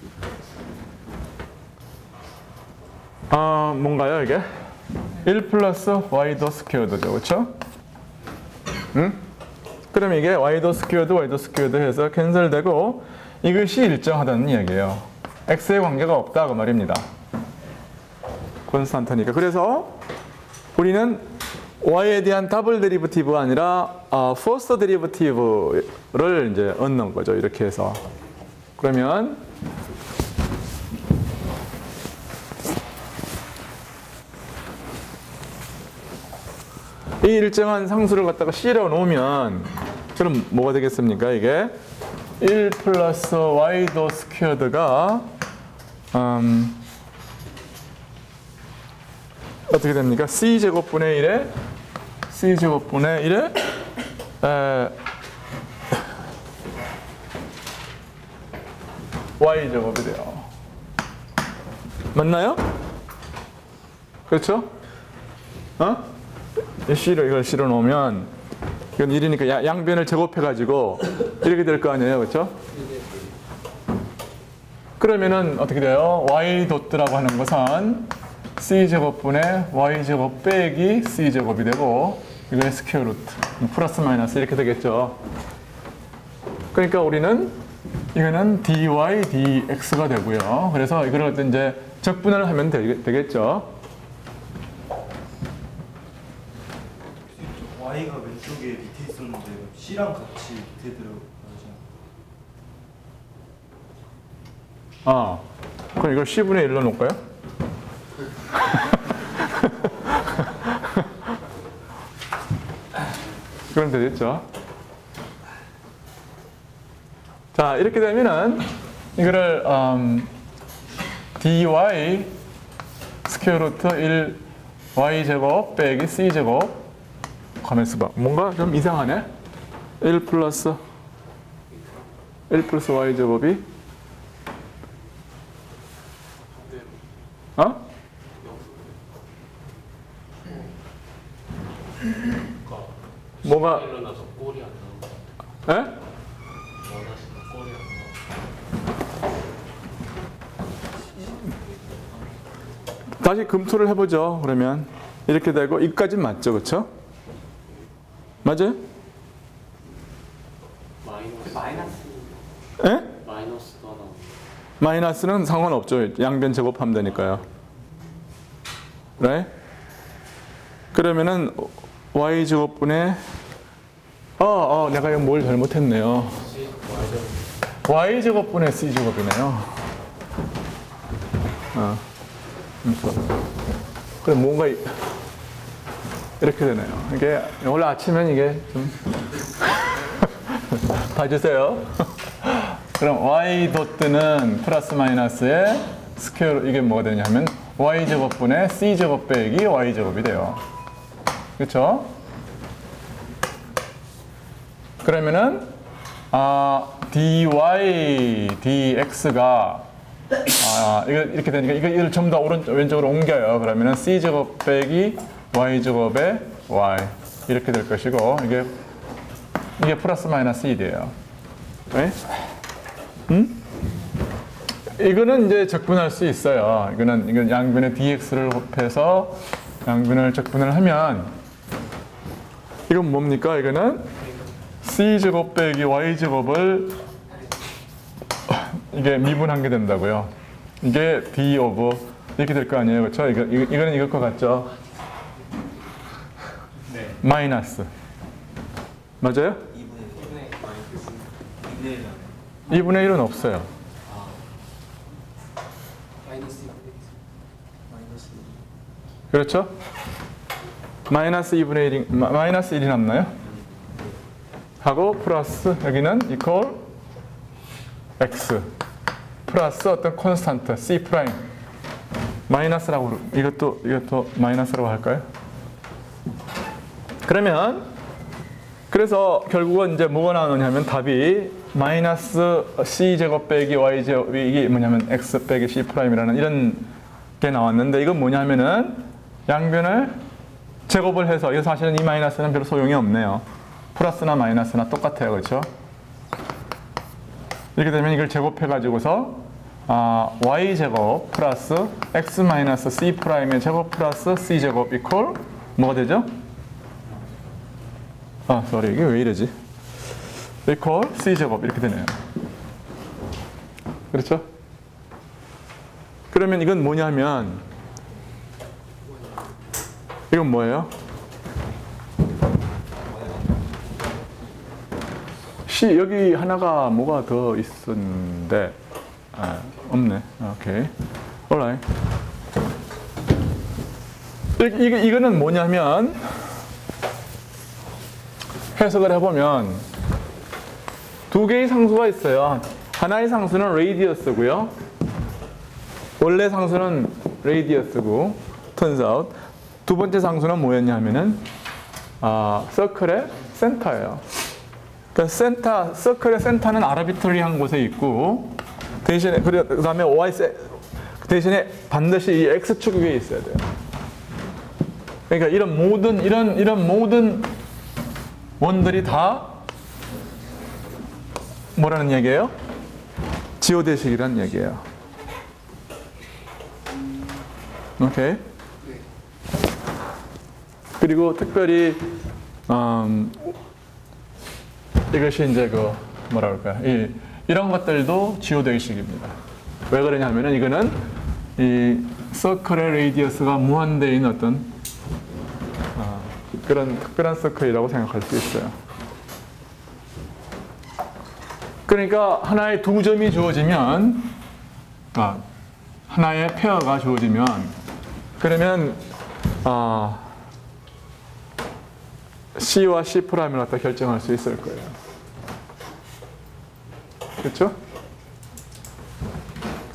뭔가요 이게? 1 플러스 y도 스퀘어드죠. 그렇죠? 응? 그럼 이게 y도 스퀘어드 해서 캔슬되고 이것이 일정하다는 이야기예요. x의 관계가 없다 그 말입니다. 콘스탄트니까. 그래서 우리는 y에 대한 더블 데리버티브가 아니라 퍼스트 데리버티브를 이제 얻는 거죠. 이렇게 해서. 그러면 이 일정한 상수를 갖다가 실어 놓으면 그럼 뭐가 되겠습니까? 이게 1 플러스 y도 스퀘어드가 어떻게 됩니까? c제곱분의 1에 c제곱분의 1에 y제곱이 돼요. 맞나요? 그렇죠? 이걸 실어 놓으면 이건 1이니까 양변을 제곱해가지고 이렇게 될 거 아니에요. 그렇죠? 그러면은 어떻게 돼요? y 도트라고 하는 것은 c제곱분의 y제곱 빼기 c제곱이 되고 이거의 스퀘어 루트 플러스 마이너스 이렇게 되겠죠. 그러니까 우리는 이거는 dy dx가 되고요. 그래서 이걸 이제 적분을 하면 되겠죠. y가 왼쪽에 밑에 있었는데 c랑 같이 밑에 들어가잖아. 그럼 이걸 c분의 1로 놓을까요? 그럼 되겠죠. 자, 이렇게 되면은 이거를 dy 스퀘어 루트 1 y제곱 빼기 c제곱 가만있어 봐. 뭔가 좀 이상하네. 1 플러스 y제곱이 뭐가 일어나서 꼴이 안 나오고 에? 원하시는 꼴이 안 나오고 다시 검토를 해보죠. 그러면 이렇게 되고 이까지 맞죠, 그렇죠? 맞아요? 에? 마이너스도 하나 마이너스는 상관없죠. 양변 제곱하면 되니까요. right? 그러면은 y제곱분의 내가 이거 뭘 잘못했네요. y제곱분의 c제곱이네요. 그럼 뭔가 이렇게 되네요. 이게 원래 아침엔 이게 좀 봐주세요. 그럼 y 도트는 플러스 마이너스의 스퀘어 이게 뭐가 되냐면 y제곱분의 c제곱 빼기 y제곱이 돼요. 그렇죠? 그러면은 dy dx가 이렇게 되니까 이걸 전부 다 왼쪽으로 옮겨요. 그러면은 c제곱 빼기 y제곱의 y 이렇게 될 것이고 이게 플러스 마이너스 1이에요. 네? 이거는 이제 적분할 수 있어요. 이건 양변의 dx를 곱해서 양변을 적분을 하면 이건 뭡니까? 이거는 c제곱 빼기 y제곱을 이게 미분한 게 된다고요. 이게 d 오브 이렇게 될 거 아니에요. 그렇죠? 이거는 이것과 같죠? 네. 마이너스. 맞아요? 2분의 1은 없어요. 마이너스 그렇죠? 마이너스 2분의 1이 마이너스 1이 남나요? 하고 플러스 여기는 이퀄 x 플러스 어떤 콘스탄트 C 프라임 마이너스라고 이것도 마이너스라고 할까요? 그러면 그래서 결국은 이제 뭐가 나오느냐면 답이 마이너스 C 제곱 빼기 Y 제곱이 이게 뭐냐면 X 빼기 C 프라임이라는 이런 게 나왔는데 이건 뭐냐면은 양변을 제곱을 해서 이거 사실은 이 마이너스는 별로 소용이 없네요. 플러스나 마이너스나 똑같아요. 그렇죠? 이렇게 되면 이걸 제곱해 가지고서 y 제곱 플러스 x 마이너스 c 프라임의 제곱 플러스 c 제곱 이퀄 뭐가 되죠? 이게 왜 이러지? 이퀄 c 제곱 이렇게 되네요. 그렇죠? 그러면 이건 뭐냐면 이건 뭐예요? C 여기 하나가 뭐가 더 있었는데 없네. 오케이. alright. 이거는 뭐냐면 해석을 해보면 두 개의 상수가 있어요. 하나의 상수는 radius고요. 원래 상수는 radius고 turns out 두 번째 상수는 뭐였냐면은 서클의 센터예요. 그러니까 서클의 센터는 아르비트리한 곳에 있고 대신에 그다음에 대신에 반드시 이 x축 위에 있어야 돼요. 그러니까 이런 모든 원들이 다 뭐라는 얘기예요? 지오대식이라는 얘기예요. 오케이. 그리고 특별히 이것이 이제 뭐라 그럴까요? 이런 것들도 지오대식입니다. 왜 그러냐면은 이거는 이 서클의 레이디어스가 무한대인 어떤 그런 특별한 서클이라고 생각할 수 있어요. 그러니까 하나의 두 점이 주어지면 하나의 페어가 주어지면 그러면 C와 C 프라임을 갖다 결정할 수 있을 거예요. 그렇죠?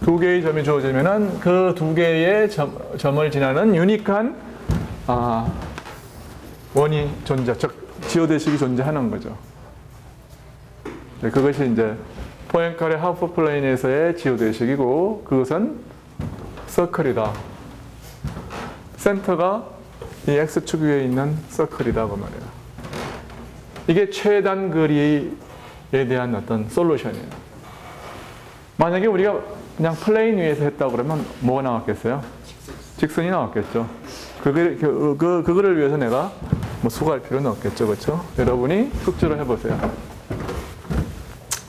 두 개의 점이 주어지면은 그 두 개의 점을 지나는 유니크한 원이 즉 지오대식이 존재하는 거죠. 네, 그것이 이제 포엔칼의 하프 플레인에서의 지오대식이고 그것은 서클이다. 센터가 이 x축 위에 있는 서클이다 그 말이에요. 이게 최단 거리에 대한 어떤 솔루션이에요. 만약에 우리가 그냥 플레인 위에서 했다고 그러면 뭐가 나왔겠어요? 직선이 나왔겠죠. 그거를 위해서 내가 뭐 수고할 필요는 없겠죠. 그렇죠? 여러분이 숙지를 해보세요.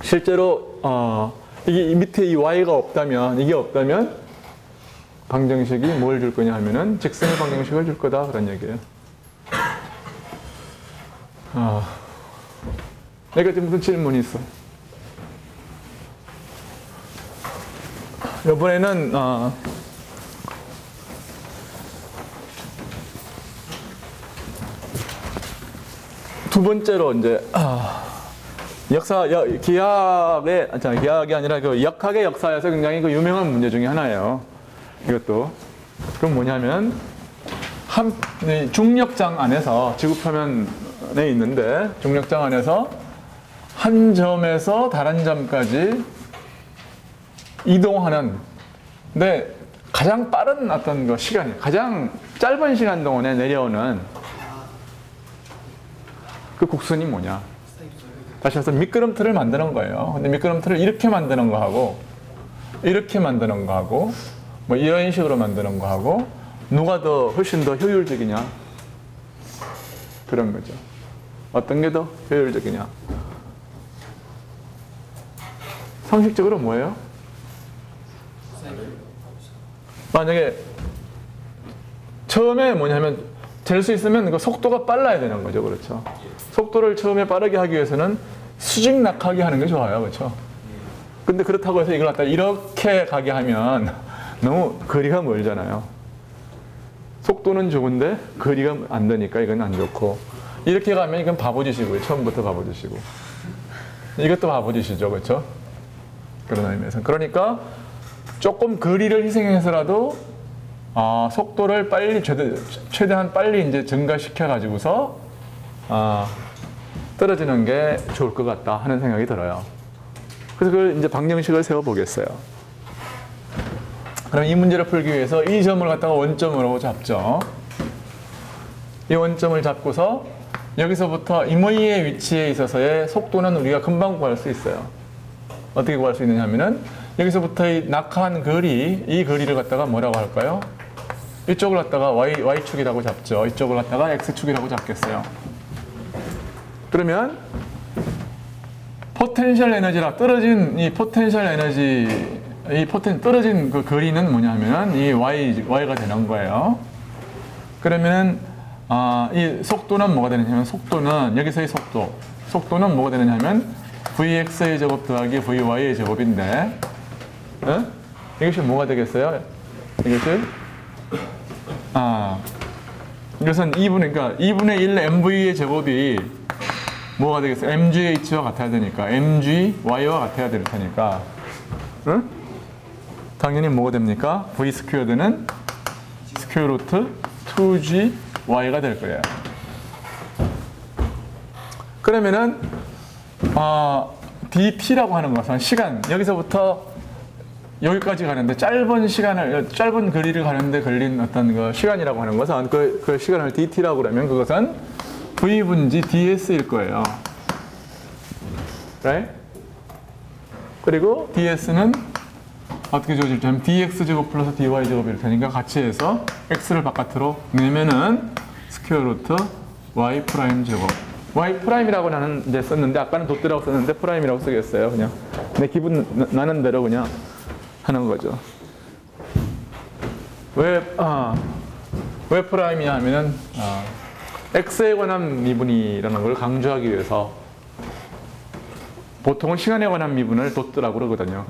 실제로 이게 밑에 이 y가 없다면 이게 없다면 방정식이 뭘 줄 거냐 하면은 직선의 방정식을 줄 거다 그런 얘기예요. 내가 지금 무슨 질문이 있어? 이번에는 두 번째로 이제 기하학이 아니라 그 역학의 역사에서 굉장히 그 유명한 문제 중에 하나예요. 이것도 그럼 뭐냐면 중력장 안에서 지구표면에 있는데 중력장 안에서 한 점에서 다른 점까지 이동하는 근데 가장 빠른 어떤 그 시간이 가장 짧은 시간 동안에 내려오는 그 곡선이 뭐냐? 다시 해서 미끄럼틀을 만드는 거예요. 근데 미끄럼틀을 이렇게 만드는 거하고 이렇게 만드는 거하고 뭐 이런 식으로 만드는 거하고 누가 더 훨씬 더 효율적이냐? 그런 거죠. 어떤 게 더 효율적이냐? 상식적으로 뭐예요? 만약에 처음에 뭐냐면 될 수 있으면 그 속도가 빨라야 되는 거죠. 그렇죠? 속도를 처음에 빠르게 하기 위해서는 수직낙하게 하는 게 좋아요. 그렇죠? 근데 그렇다고 해서 이걸 갖다 이렇게 가게 하면 너무 거리가 멀잖아요. 속도는 좋은데 거리가 안 되니까 이건 안 좋고 이렇게 가면 이건 바보짓이고요. 처음부터 바보짓이고 이것도 바보짓이죠. 그렇죠? 그런 의미에서. 그러니까 조금 거리를 희생해서라도 속도를 빨리 최대한 빨리 이제 증가시켜 가지고서 떨어지는 게 좋을 것 같다 하는 생각이 들어요. 그래서 그걸 이제 방정식을 세워 보겠어요. 그럼 이 문제를 풀기 위해서 이 점을 갖다가 원점으로 잡죠. 이 원점을 잡고서 여기서부터 이모의 위치에 있어서의 속도는 우리가 금방 구할 수 있어요. 어떻게 구할 수 있느냐 하면은 여기서부터 이 낙하한 거리, 이 거리를 갖다가 뭐라고 할까요? 이쪽을 갖다가 Y축이라고 잡죠. 이쪽을 갖다가 X축이라고 잡겠어요. 그러면 포텐셜 에너지라 떨어진 이 포텐셜 에너지, 떨어진 그 거리는 뭐냐 하면은 이 Y가 되는 거예요. 그러면은 이 속도는 뭐가 되느냐면 여기서의 속도는 뭐가 되느냐면 Vx의 제곱 더하기 Vy의 제곱인데 이것이 뭐가 되겠어요? 이것은 2분의 1 mv의 제곱이 뭐가 되겠어요? mgh와 같아야 되니까 mg y와 같아야 될 테니까 당연히 뭐가 됩니까? v 스퀘어드는 스퀘어 루트 2g y가 될 거예요. 그러면은 dt라고 하는 것은 시간, 여기서부터 여기까지 가는데 짧은 거리를 가는데 걸린 어떤 그 시간이라고 하는 것은 그 시간을 dt라고 그러면 그것은 v분지 ds일 거예요. right? 그리고 ds는 어떻게 주어질냐면 dx 제곱 플러스 dy 제곱일 테니까 같이 해서 x를 바깥으로 내면은 스퀘어 루트 y 프라임 제곱. y 프라임이라고 나는 이제 썼는데 아까는 도트라고 썼는데 프라임이라고 쓰겠어요. 그냥 내 기분 나는 대로 그냥 하는 거죠. 왜 프라임이냐 하면은 x에 관한 미분이라는 걸 강조하기 위해서 보통은 시간에 관한 미분을 도트라고 그러거든요.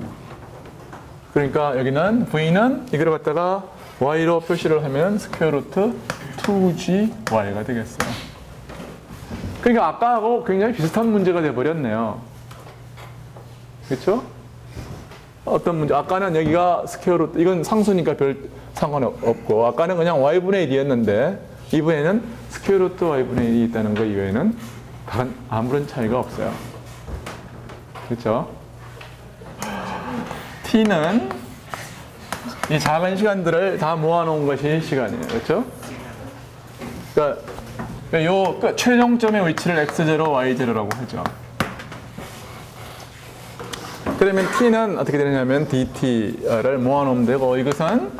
그러니까 여기는 v는 이걸 갖다가 y로 표시를 하면 스퀘어 루트 2g y가 되겠어요. 그러니까 아까하고 굉장히 비슷한 문제가 돼버렸네요. 그렇죠? 어떤 문제? 아까는 여기가 스퀘어 루트, 이건 상수니까 별 상관없고 아까는 그냥 y분의 1이었는데 이번에는 스퀘어 루트 y분의 1이 있다는 거 이외에는 다른 아무런 차이가 없어요. 그렇죠? t는 이 작은 시간들을 다 모아놓은 것이 시간이에요. 그렇죠? 그러니까 요 최종점의 위치를 x0, y0라고 하죠. 그러면 t는 어떻게 되느냐면 dt를 모아놓으면 되고 이것은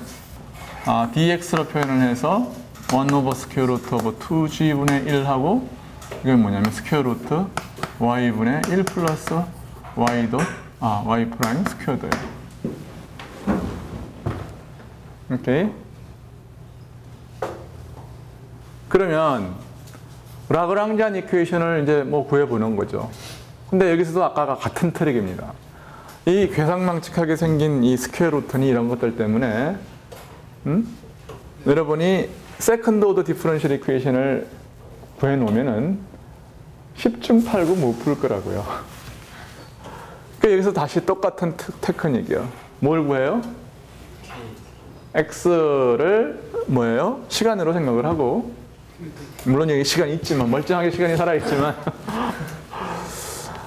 dx로 표현을 해서 1 오버 스퀘어 루트 오버 2g분의 1하고 이건 뭐냐면 스퀘어 루트 y분의 1 플러스 y 프라임 스퀘어도예요. 오케이. 그러면 라그랑지안 이퀘이션을 이제 뭐 구해보는 거죠. 근데 여기서도 아까가 같은 트릭입니다. 이 괴상망측하게 생긴 이 스퀘어 루트니 이런 것들 때문에 여러분이 세컨드 오더 디퍼런셜 이퀘이션을 구해놓으면은 10중 8구 못 풀 거라고요. 그러니까 여기서 다시 똑같은 테크닉이요. 뭘 구해요? x를 뭐예요? 시간으로 생각을 하고 물론 여기 시간이 있지만 멀쩡하게 시간이 살아있지만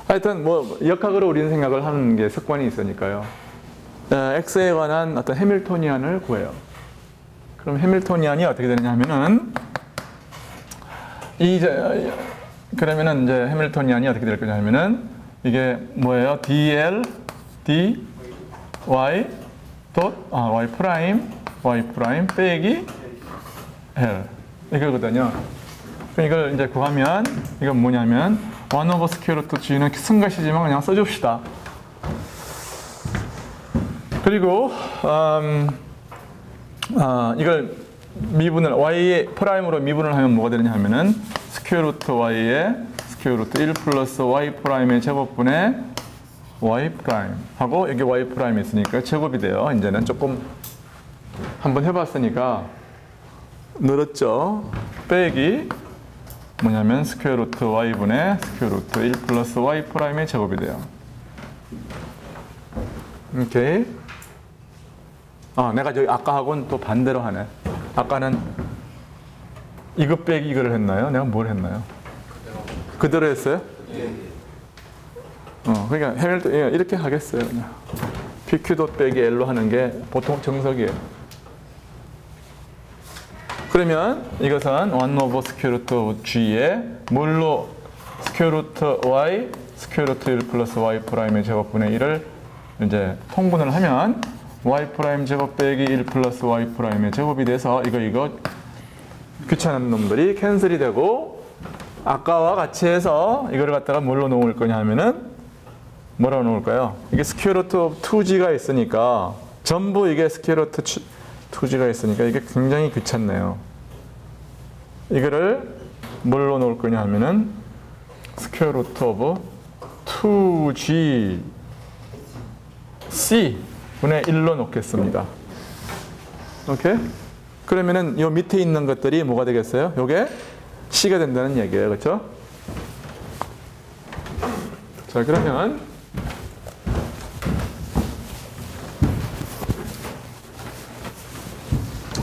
하여튼 뭐 역학으로 우리는 생각을 하는 게 습관이 있으니까요. x에 관한 어떤 해밀토니안을 구해요. 그럼 해밀토니안이 어떻게 되느냐 하면은 그러면은 이제 해밀토니안이 어떻게 될 거냐 하면은 이게 뭐예요? dl dy y 프라임 빼기 l 이거거든요. 그럼 이걸 이제 구하면 이건 뭐냐면 1 오버 스퀘어 루트 g는 쓴 것이지만 그냥 써줍시다. 그리고 이걸 미분을 y 프라임으로 미분을 하면 뭐가 되느냐 하면은 스퀘어 루트 y의 스퀘어 루트 1 플러스 y 프라임의 제곱분의 y 프라임 하고 여기 y 프라임이 있으니까 제곱이 돼요. 이제는 조금 한번 해봤으니까 늘었죠. 빼기 뭐냐면 스퀘어 루트 y분의 스퀘어 루트 1 플러스 y 프라임의 제곱이 돼요. 오케이. 내가 저기 아까하고는 또 반대로 하네. 아까는 이거 빼기 이거를 했나요? 내가 뭘 했나요? 그대로 했어요? 그러니까 해밀턴 이렇게 하겠어요. 그냥. PQ 도 빼기 L로 하는 게 보통 정석이에요. 그러면 이것은 1 over 스퀘어 루트 오브 G에 뭘로 스퀘어 루트 Y, 스퀘어 루트 1 플러스 Y 프라임의 제곱분의 1을 이제 통분을 하면 Y 프라임 제곱 빼기 1 플러스 Y 프라임의 제곱이 돼서 이거 귀찮은 놈들이 캔슬이 되고 아까와 같이 해서 이거를 갖다가 뭘로 놓을 거냐 하면은 뭐라고 놓을까요? 이게 스퀘어 루트 오브 2G가 있으니까 전부 이게 스퀘어 루트 2G가 있으니까 이게 굉장히 귀찮네요. 이거를 뭘로 놓을 거냐 하면은 스퀘어 루트 오브 2G C 분의 1로 놓겠습니다. 오케이? 그러면은 요 밑에 있는 것들이 뭐가 되겠어요? 요게 C가 된다는 얘기예요. 그렇죠? 자, 그러면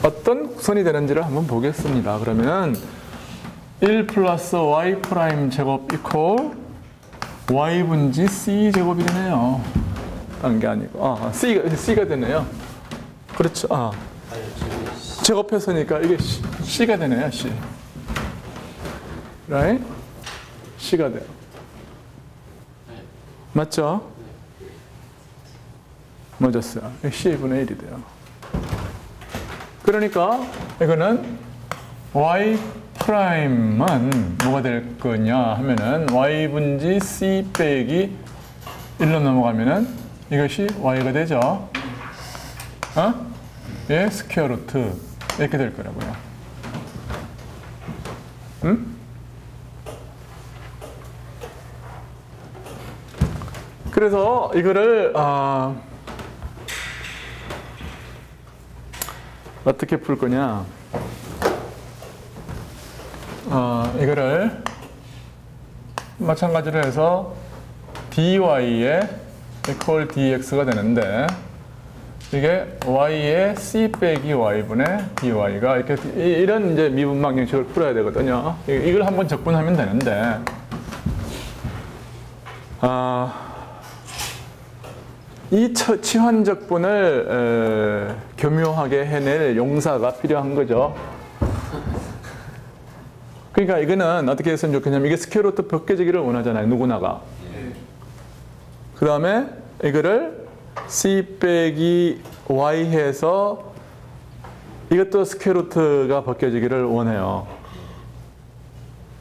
어떤 구선이 되는지를 한번 보겠습니다. 그러면 1 플러스 y 프라임 제곱 이퀄 y 분지 c 제곱이 되네요. 다른 게 아니고 c가 되네요. 그렇죠. 제곱했으니까 이게 c가 되네요. c. right? c가 돼요. 맞죠? 맞았어요. c분의 1이 돼요. 그러니까 이거는 y 프라임은 뭐가 될 거냐 하면은 y 분지 c 빼기 1로 넘어가면은 이것이 y가 되죠. 예, 스퀘어 루트 이렇게 될 거라고요. 그래서 이거를 어떻게 풀 거냐? 이거를 마찬가지로 해서 dy에 equal dx가 되는데 이게 y의 c 빼기 y분의 dy가 이렇게 이런 이제 미분방 형식을 풀어야 되거든요. 이걸 한번 적분하면 되는데 이 치환적분을 교묘하게 해낼 용사가 필요한 거죠. 그러니까 이거는 어떻게 했으면 좋겠냐면 이게 스퀘어 루트 벗겨지기를 원하잖아요. 누구나가. 그 다음에 이거를 c 빼기 y 해서 이것도 스퀘어 루트가 벗겨지기를 원해요.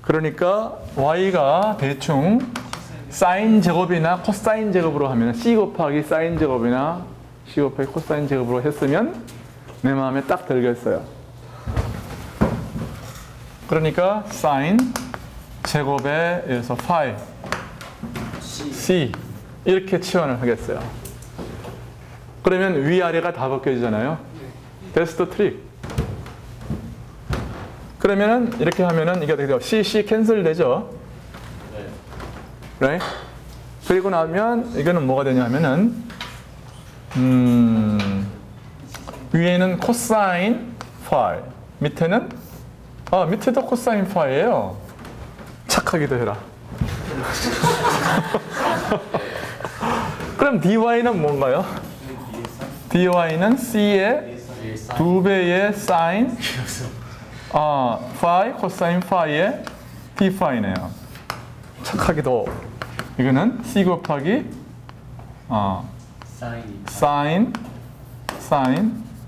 그러니까 y가 대충 사인 제곱이나 코사인 제곱으로 하면 c 곱하기 사인 제곱이나 c 곱하기 코사인 제곱으로 했으면 내 마음에 딱 들겠어요. 그러니까 사인 제곱에 의해서 파이 c 이렇게 치환을 하겠어요. 그러면 위아래가 다 벗겨지잖아요. That's the trick. 그러면은 이렇게 하면은 이게 어떻게 돼요? c 캔슬 되죠? right? 그리고 나면 이거는 뭐가 되냐면은 위에는 코사인 파이, 밑에는 밑에도 코사인 파이예요. 착하기도 해라. 그럼 dy는 뭔가요? dy는 c의 2배의 사인 파이 코사인 파이의 d 파이네요. 착하기도. 이거는 c 곱하기 사인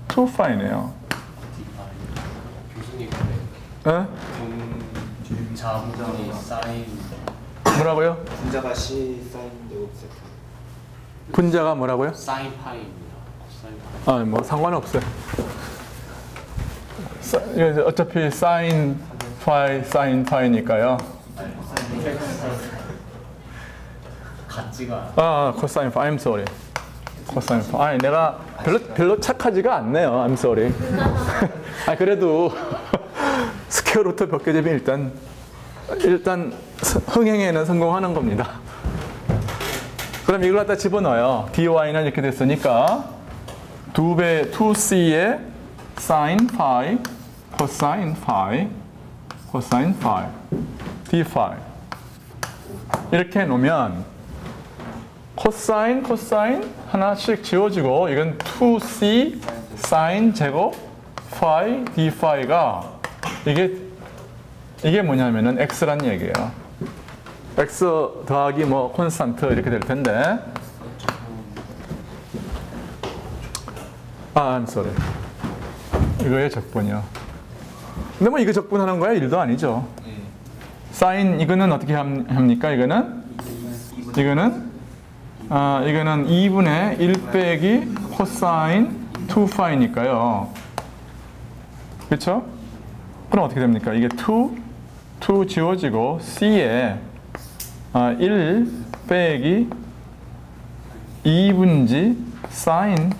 2파이네요. 교수님 네? 분자분이 사인 뭐라고요? 분자가 C 사인 제곱 세트. 분자가 뭐라고요? 사인 파이입니다. 사인 파이. 뭐 상관없어요. 어차피 사인 파이니까요. 같지가. 코사인 파이. I'm sorry. 코사인 파이. 내가 별로 착하지가 않네요. I'm sorry. 그래도 스퀘어 루트 벗겨지면 일단 흥행에는 성공하는 겁니다. 그럼 이걸 갖다 집어넣어요. dy는 이렇게 됐으니까 2배 2c의 sin phi, cosine phi, cosine phi, d phi 이렇게 놓으면 cosine 하나씩 지워지고 이건 2c sin 제곱 phi d phi가 이게 뭐냐면은 x란 얘기예요. x 더하기 뭐 콘스탄트 이렇게 될 텐데. I'm sorry. 이거의 적분이요. 근데 뭐 이거 적분하는 거야? 1도 아니죠. 사인 이거는 어떻게 합니까? 이거는 2분의 1 빼기 코사인 2파이니까요. 그렇죠? 그럼 어떻게 됩니까? 이게 2 지워지고 c에 1 빼기 2분지 사인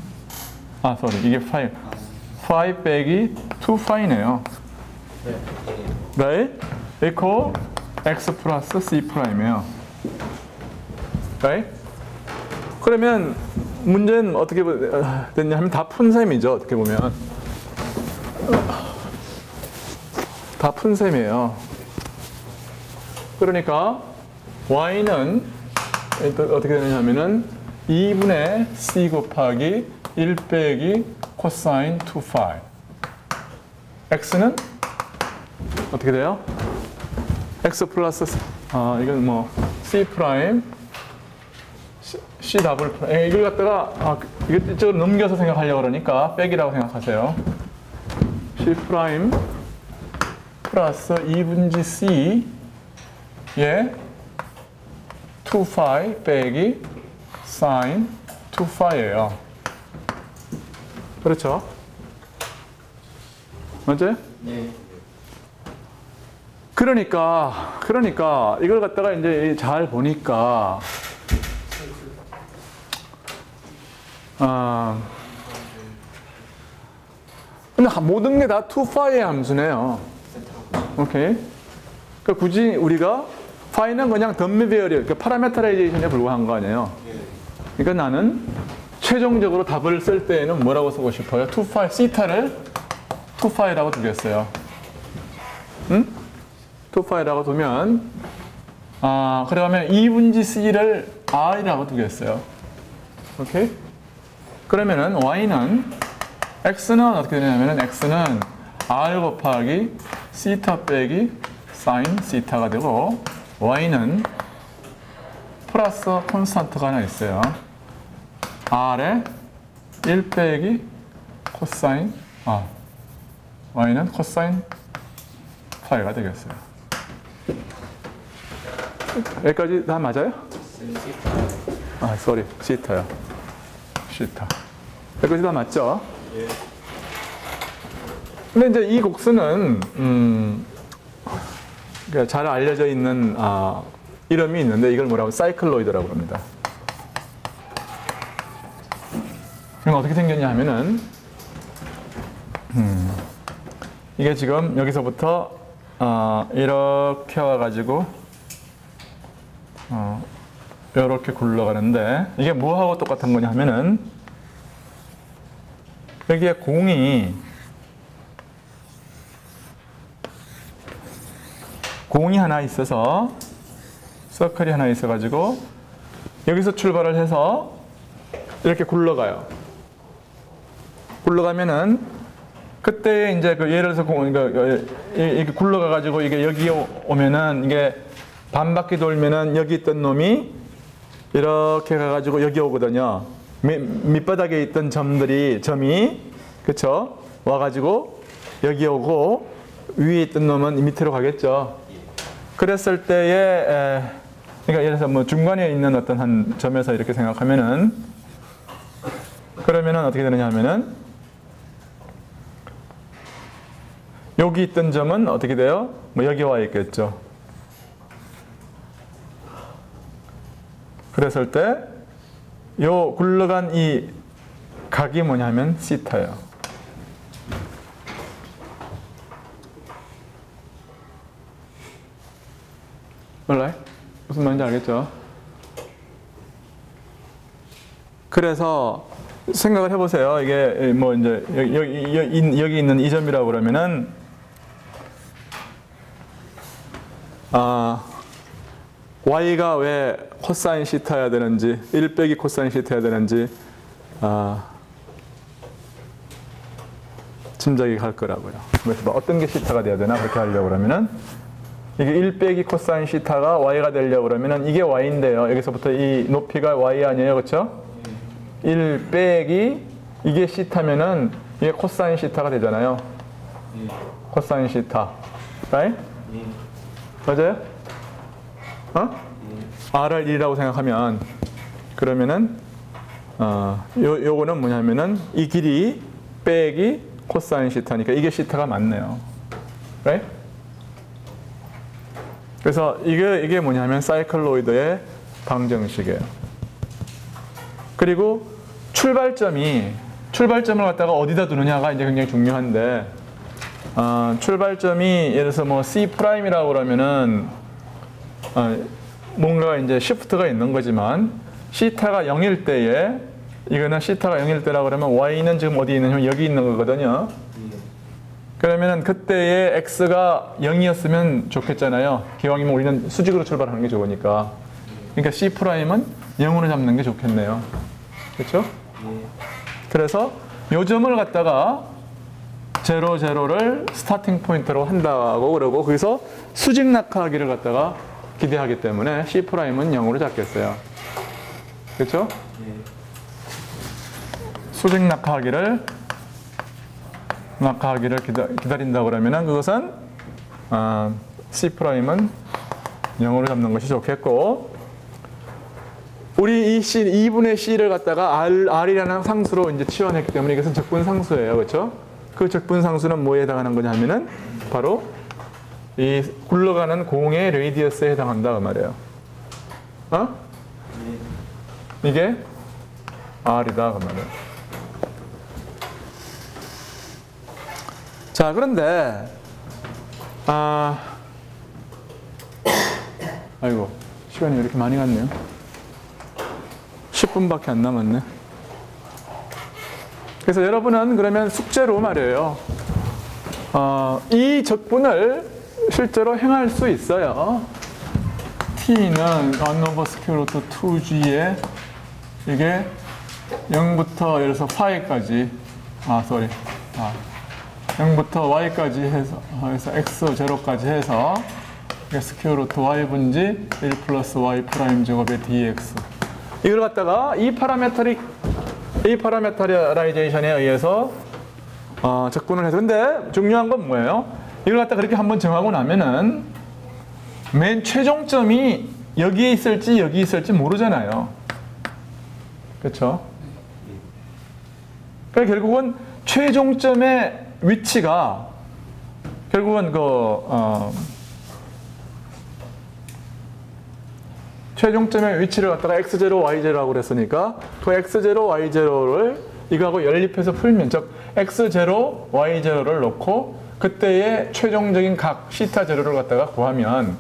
이게 5 빼기 2파이네요. right? equal x 플러스 c 프라임이에요. right? 그러면 문제는 어떻게 됐냐 하면 다 푼 셈이죠. 어떻게 보면 다 푼 셈이에요. 그러니까 y는 어떻게 되느냐 하면은 2분의 c 곱하기 1 빼기 코사인 2파이. x는 어떻게 돼요? x 플러스 이건 뭐 c 프라임 c 더블 프라임. 이걸 갖다가 이거 이쪽으로 넘겨서 생각하려고 그러니까 빼기라고 생각하세요. c 프라임 플러스 2분지 c에 2파이 빼기 sin 2파이예요. 그렇죠? 맞아요? 네. 그러니까 이걸 갖다가 이제 잘 보니까 근데 모든 게 다 2파이의 함수네요. 오케이. 그러니까 굳이 우리가 파이는 그냥 덤미 배열이 그러니까 파라메터라이제이션에 불과한 거 아니에요. 그러니까 나는 최종적으로 답을 쓸 때에는 뭐라고 쓰고 싶어요? 2파이 시타를 2파이라고 두겠어요. 응? 2파이라고 두면 그러면 2분지 c를 r이라고 두겠어요. 오케이? 그러면은 y는 x는 어떻게 되냐면은 x는 r 곱하기 시타 빼기 사인 시타가 되고 y는 플러스 콘스탄트가 하나 있어요. r에 1 빼기 코사인 y는 코사인 파이가 되겠어요. 여기까지 다 맞아요? sorry. 시타요. 시타. 여기까지 다 맞죠? 예. 근데 이제 이 곡수는 그러니까 잘 알려져 있는 이름이 있는데 이걸 뭐라고 사이클로이드라고 합니다. 그럼 어떻게 생겼냐 하면은 이게 지금 여기서부터 이렇게 와가지고 이렇게 굴러가는데 이게 뭐하고 똑같은 거냐 하면은 여기에 공이 하나 있어서 서클이 하나 있어가지고 여기서 출발을 해서 이렇게 굴러가요. 굴러가면은 그때 이제 예를 들어서 이렇게 굴러가가지고 이게 여기 오면은 이게 반 바퀴 돌면은 여기 있던 놈이 이렇게 가가지고 여기 오거든요. 밑바닥에 있던 점이 그쵸? 와가지고 여기 오고 위에 있던 놈은 밑으로 가겠죠. 그랬을 때에 그러니까 예를 들어서 뭐 중간에 있는 어떤 한 점에서 이렇게 생각하면은 그러면은 어떻게 되느냐 하면은 여기 있던 점은 어떻게 돼요? 뭐 여기 와 있겠죠. 그랬을 때 요 굴러간 이 각이 뭐냐면 시타예요. 몰라요? 무슨 말인지 알겠죠? 그래서 생각을 해보세요. 이게 뭐 이제 여기 있는 이 점이라고 그러면은 y가 왜 코사인 시타여야 되는지 1 빼기 코사인 시타여야 되는지 짐작이 갈 거라고요. 그래서 뭐 어떤 게 시타가 돼야 되나 그렇게 하려고 그러면은 이게 1 빼기 코사인 시타가 y가 되려고 그러면은 이게 y인데요. 여기서부터 이 높이가 y 아니에요, 그렇죠? 1 빼기 이게 시타면은 이게 코사인 시타가 되잖아요. 코사인 시타, right? 맞아요? r을 1이라고 생각하면 그러면은 요거는 뭐냐면은 이 길이 빼기 코사인 시타니까 이게 시타가 맞네요. right? 그래서 이게 뭐냐면 사이클로이드의 방정식이에요. 그리고 출발점을 갖다가 어디다 두느냐가 이제 굉장히 중요한데 출발점이 예를 들어서 뭐 C'이라고 그러면은 뭔가 이제 시프트가 있는 거지만 시타가 0일 때에 이거는 시타가 0일 때라고 그러면 y는 지금 어디 있느냐면 여기 있는 거거든요. 그러면은 그때의 x가 0이었으면 좋겠잖아요. 기왕이면 우리는 수직으로 출발하는 게 좋으니까. 그러니까 C'은 0으로 잡는 게 좋겠네요. 그렇죠? 그래서 요 점을 갖다가 0, 0를 스타팅 포인트로 한다고 그러고 거기서 수직 낙하하기를 갖다가 기대하기 때문에 C'은 0으로 잡겠어요. 그렇죠? 수직 낙하하기를 기다린다고 그러면은 그것은 C'은 0으로 잡는 것이 좋겠고 우리 이 2분의 C를 갖다가 R이라는 상수로 이제 치환했기 때문에 이것은 적분상수예요. 그렇죠? 그 적분상수는 뭐에 해당하는 거냐 하면은 바로 이 굴러가는 공의 레디어스에 해당한다 그 말이에요. 이게 R이다 그 말이에요. 자, 그런데 아이고 시간이 왜 이렇게 많이 갔네요. 10분밖에 안 남았네. 그래서 여러분은 그러면 숙제로 말이에요. 이 적분을 실제로 행할 수 있어요. t는 1/스퀘어루트 2g에 이게 0부터 예를 들어서 파이까지 0부터 y까지 해서 x0까지 해서 스퀘어루트 y분지 1 플러스 y 프라임 제곱의 dx 이걸 갖다가 이 파라메터라이제이션에 의해서 적분을 해서 근데 중요한 건 뭐예요? 이걸 갖다 그렇게 한번 정하고 나면은 맨 최종점이 여기에 있을지 여기 있을지 모르잖아요. 그렇죠? 그러니까 결국은 최종점의 위치가 결국은 최종점의 위치를 갖다가 x0, y0라고 그랬으니까 그 x0, y0를 이거하고 연립해서 풀면 즉 x0, y0를 놓고 그때의 최종적인 각 시타0를 갖다가 구하면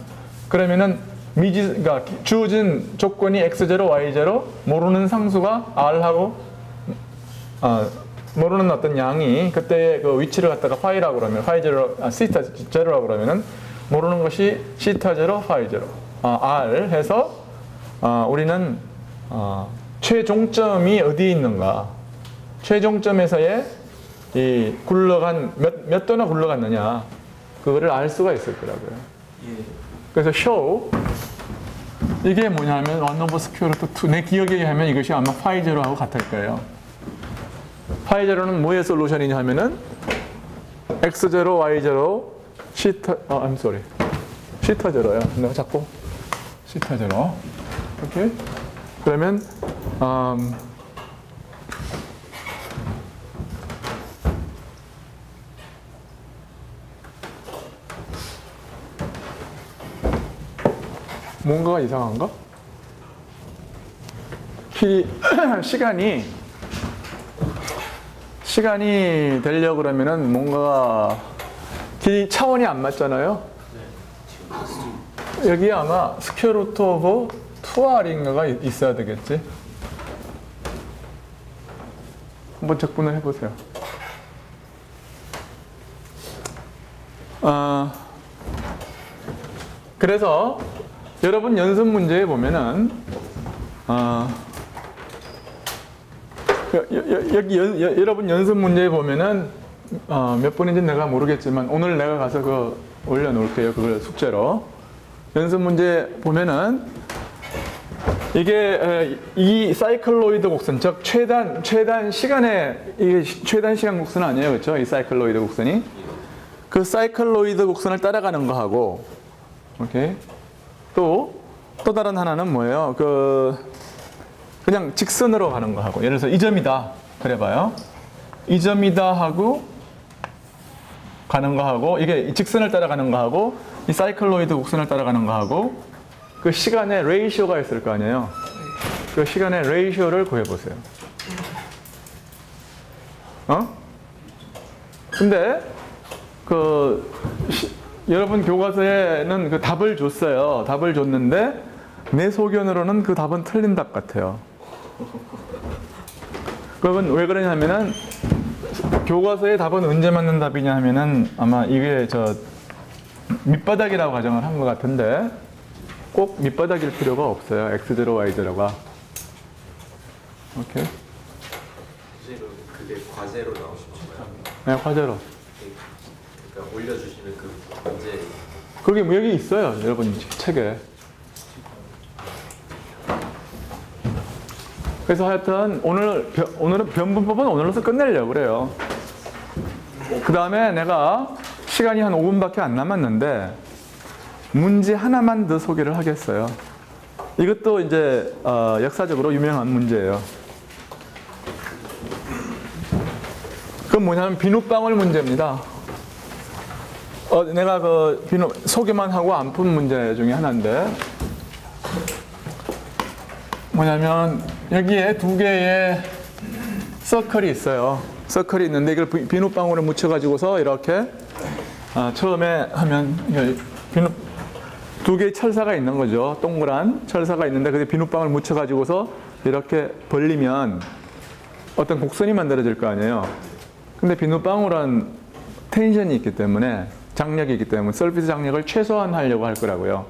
그러면은 그러니까 주어진 조건이 x0, y0 모르는 상수가 r하고 모르는 어떤 양이 그때의 그 위치를 갖다가 파이라고 그러면 시타0라고 그러면은 모르는 것이 시타0, 파이0 r 해서 우리는 최종점이 어디에 있는가 최종점에서의 이 굴러간 몇 도나 굴러갔느냐 그거를 알 수가 있을 거라고요. 그래서 show 이게 뭐냐면 1/스퀘어루트 2 내 기억에 의하면 이것이 아마 파이0하고 같을 거예요. 파이0는 뭐의 솔루션이냐 하면은 x0, y0 시타0야. 내가 자꾸 시타0 오케이? 그러면 뭔가가 이상한가? 시간이 되려고 그러면은 뭔가가 길이 차원이 안 맞잖아요. 여기 아마 스퀘어루트 오브 2r인가가 있어야 되겠지. 한번 적분을 해보세요. 그래서 여러분 연습 문제에 보면은 여기 여러분 연습 문제에 보면은 몇 번인지 내가 모르겠지만 오늘 내가 가서 그거 올려놓을게요. 그걸 숙제로. 연습 문제 보면은 이게 이 사이클로이드 곡선, 즉 최단 시간에 이게 최단 시간 곡선 아니에요, 그렇죠? 이 사이클로이드 곡선이 그 사이클로이드 곡선을 따라가는 거하고, 오케이. 또 다른 하나는 뭐예요? 그냥 직선으로 가는 거하고, 예를 들어서 이 점이다. 그래봐요. 이 점이다 하고 가는 거하고, 이게 직선을 따라가는 거하고, 이 사이클로이드 곡선을 따라가는 거하고, 그 시간에 레이시오가 있을 거 아니에요. 그 시간의 레이시오를 구해보세요. 근데 여러분 교과서에는 그 답을 줬어요. 답을 줬는데 내 소견으로는 그 답은 틀린 답 같아요. 그건 왜 그러냐면은 교과서의 답은 언제 맞는 답이냐 하면은 아마 이게 밑바닥이라고 가정을 한 것 같은데 꼭 밑바닥일 필요가 없어요. X0, Y0가. 오케이. 그게 과제로 나오신 건가요? 네, 과제로. 그러니까 올려주시는 그 문제. 그게 뭐 여기 있어요. 여러분 책에. 그래서 하여튼 오늘은 변분법은 오늘로서 끝내려고 그래요. 그 다음에 내가 시간이 한 5분밖에 안 남았는데 문제 하나만 더 소개를 하겠어요. 이것도 이제 역사적으로 유명한 문제예요. 그건 뭐냐면 비눗방울 문제입니다. 내가 소개만 하고 안 푼 문제 중에 하나인데 뭐냐면 여기에 두 개의 서클이 있어요. 서클이 있는데 이걸 비눗방울을 묻혀가지고서 이렇게 처음에 하면 두 개의 철사가 있는 거죠. 동그란 철사가 있는데 그 비눗방울 묻혀가지고서 이렇게 벌리면 어떤 곡선이 만들어질 거 아니에요. 근데 비눗방울은 텐션이 있기 때문에 장력이 있기 때문에 서피스 장력을 최소화하려고 할 거라고요.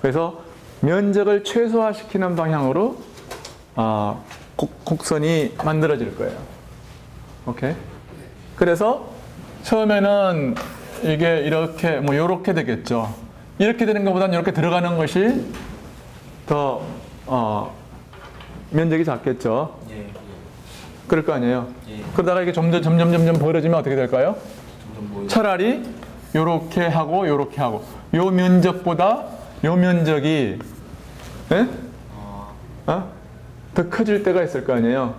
그래서 면적을 최소화시키는 방향으로 곡선이 만들어질 거예요. 오케이? 그래서 처음에는 이게 이렇게 요렇게 되겠죠. 이렇게 되는 것보다는 이렇게 들어가는 것이 더 면적이 작겠죠. 그럴 거 아니에요. 그러다가 이게 점점 벌어지면 어떻게 될까요? 차라리 요렇게 하고 요렇게 하고 요 면적보다 요 면적이 더 커질 때가 있을 거 아니에요.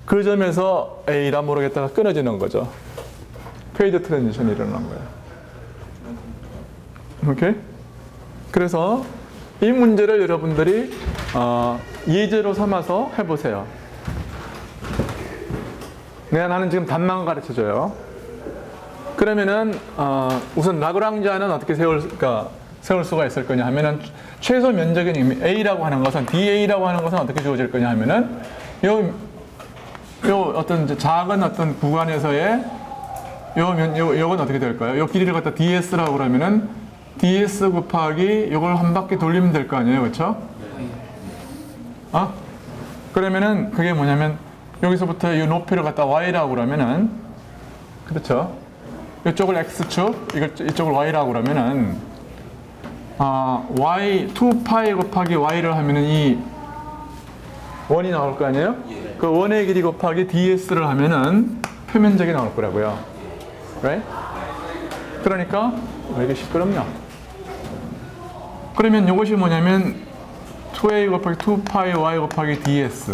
그 점에서 에이라 모르겠다가 끊어지는 거죠. 페이드 트랜지션이 일어나는 거예요. 오케이? 그래서 이 문제를 여러분들이 예제로 삼아서 해보세요. 나는 지금 답만 가르쳐줘요. 그러면은 우선 라그랑지안은 어떻게 세울 수가 있을 거냐 하면은 최소 면적인 A라고 하는 것은 DA라고 하는 것은 어떻게 주어질 거냐 하면은 요 어떤 작은 어떤 구간에서의 요건 어떻게 될까요? 요 길이를 갖다 DS라고 그러면은 DS 곱하기 요걸 한 바퀴 돌리면 될 거 아니에요, 그렇죠? 그러면은 그게 뭐냐면 여기서부터 이 높이를 갖다 Y라고 그러면은 그렇죠? 이쪽을 X축, 이쪽을 Y라고 그러면은 Y 2파이 곱하기 Y를 하면은 이 원이 나올 거 아니에요? 그 원의 길이 곱하기 DS를 하면은 표면적이 나올 거라고요. right? 그러니까 왜 이렇게 시끄럽냐? 그러면 이것이 뭐냐면 2A 곱하기 2파이 Y 곱하기 DS.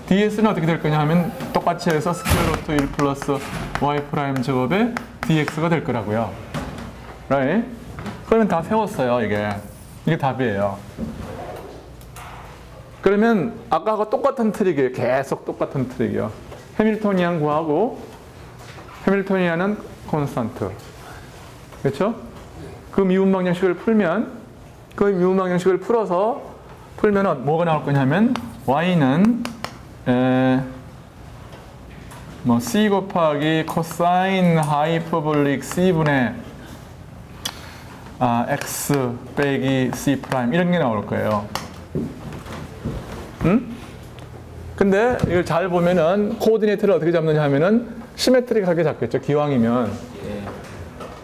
DS는 어떻게 될 거냐 하면 똑같이 해서 스퀘어 루트 1 플러스 Y 프라임 제곱에 DX가 될 거라고요. right? 그러면 다 세웠어요, 이게 답이에요. 그러면 아까하고 똑같은 트릭이에요. 계속 똑같은 트릭이요. 해밀토니안 구하고 해밀토니안은 콘스탄트. 그렇죠? 그 미분방정식을 풀면 그 미분방정식을 풀면은 뭐가 나올 거냐면 Y는 뭐 C 곱하기 코사인 하이퍼볼릭 C분의 X 빼기 C 프라임 이런 게 나올 거예요. 근데 이걸 잘 보면은 코오디네이트를 어떻게 잡느냐 하면은 시메트릭하게 잡겠죠. 기왕이면.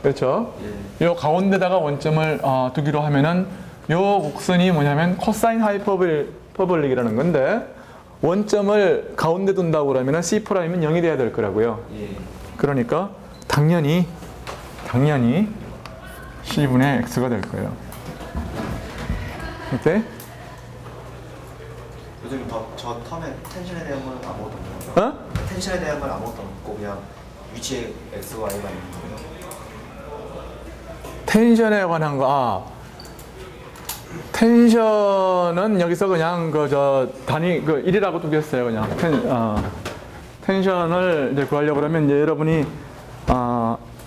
그렇죠? 요 가운데다가 원점을 두기로 하면은 요 곡선이 뭐냐면 코사인 하이퍼볼릭이라는 건데 원점을 가운데 둔다고 그러면은 C 프라임은 0이 돼야 될 거라고요. 그러니까 당연히 C분의 X가 될 거예요. 오케이? 요즘 저 텀에 텐션에 대한 건 아무것도 없는 거예요? 텐션에 대한 건 아무것도 없고 그냥 위치에 X, Y만 있는 거예요? 텐션에 관한 텐션은 여기서 그냥 단위 1이라고 두겠어요. 그냥 텐션을 이제 구하려고 그러면 이제 여러분이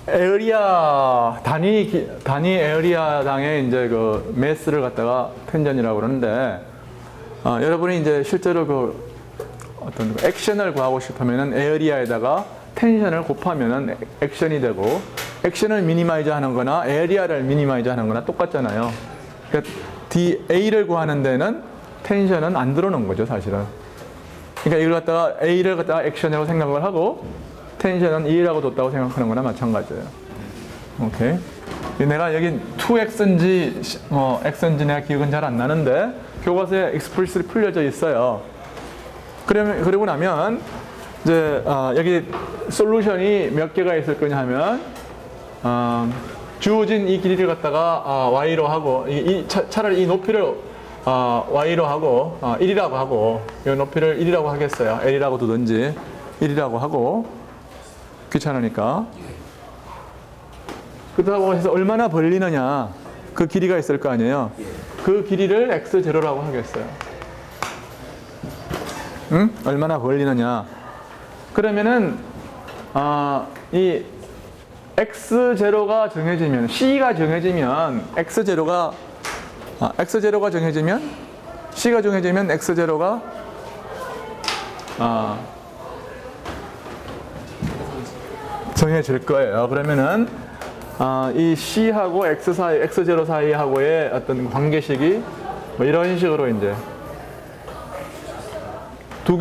에어리아 단위 에어리아당에 이제 그 매스를 갖다가 텐션이라고 그러는데 여러분이 이제 실제로 어떤 액션을 구하고 싶으면은 에어리아에다가 텐션을 곱하면은 액션이 되고 액션을 미니마이즈 하는 거나 에어리아를 미니마이즈 하는 거나 똑같잖아요. 그러니까 A를 구하는 데는 텐션은 안 들어오는 거죠, 사실은. 그러니까 이걸 갖다가 A를 갖다가 액션이라고 생각을 하고 텐션은 E라고 뒀다고 생각하는 거나 마찬가지예요. 오케이. 내가 여기 2x인지 x인지 내가 기억은 잘 안 나는데 교과서에 explicitly 풀려져 있어요. 그러고 나면 이제 여기 솔루션이 몇 개가 있을 거냐 하면 주어진 이 길이를 갖다가 y로 하고 차라리 이 높이를 y로 하고 1이라고 하고 이 높이를 1이라고 하겠어요. l이라고 두든지 1이라고 하고 귀찮으니까. 그렇다고 해서 얼마나 벌리느냐 그 길이가 있을 거 아니에요. 그 길이를 x0라고 하겠어요. 응? 얼마나 벌리느냐. 그러면은 이 x0가 정해지면 c가 정해지면 x0가 정해지면 c가 정해지면 x0가 정해질 거예요. 그러면은 이 c하고 x0 사이하고의 어떤 관계식이 뭐 이런 식으로 이제 두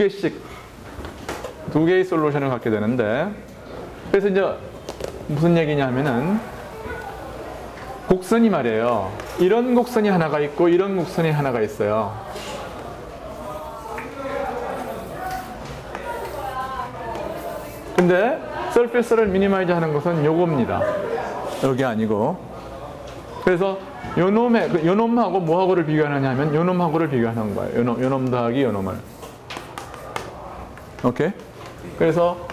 개의 솔루션을 갖게 되는데 그래서 이제 무슨 얘기냐 하면은 곡선이 말이에요. 이런 곡선이 하나가 있고 이런 곡선이 하나가 있어요. 근데 서페이스를 미니마이즈 하는 것은 요겁니다. 여기 아니고. 그래서 요 놈하고 뭐하고를 비교하느냐 하면 요 놈하고를 비교하는 거예요. 요 놈 더하기 요 놈을. 오케이? 그래서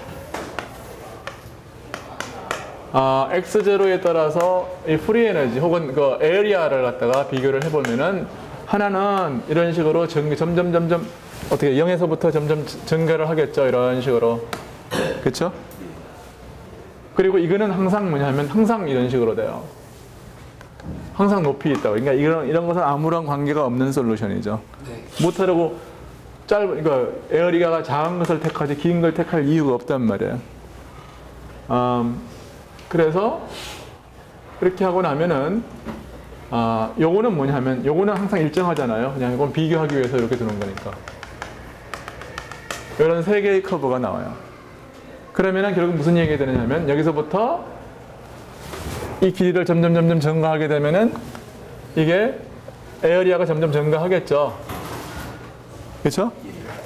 x0에 따라서 이 프리 에너지 혹은 그 에어리아를 갖다가 비교를 해보면은 하나는 이런 식으로 점점 어떻게 0에서부터 점점 증가를 하겠죠. 이런 식으로. 그렇죠? 그리고 이거는 항상 뭐냐면 항상 이런 식으로 돼요. 항상 높이 있다고. 그러니까 이런 것은 아무런 관계가 없는 솔루션이죠. 못하려고 그러니까 에어리아가 작은 것을 택하지 긴 걸 택할 이유가 없단 말이에요. 그래서 그렇게 하고 나면은 요거는 뭐냐면 요거는 항상 일정하잖아요. 그냥 이건 비교하기 위해서 이렇게 두는 거니까. 이런 세 개의 커브가 나와요. 그러면은 결국 무슨 얘기가 되느냐면 여기서부터 이 길이를 점점 증가하게 되면은 이게 에어리아가 점점 증가하겠죠. 그렇죠?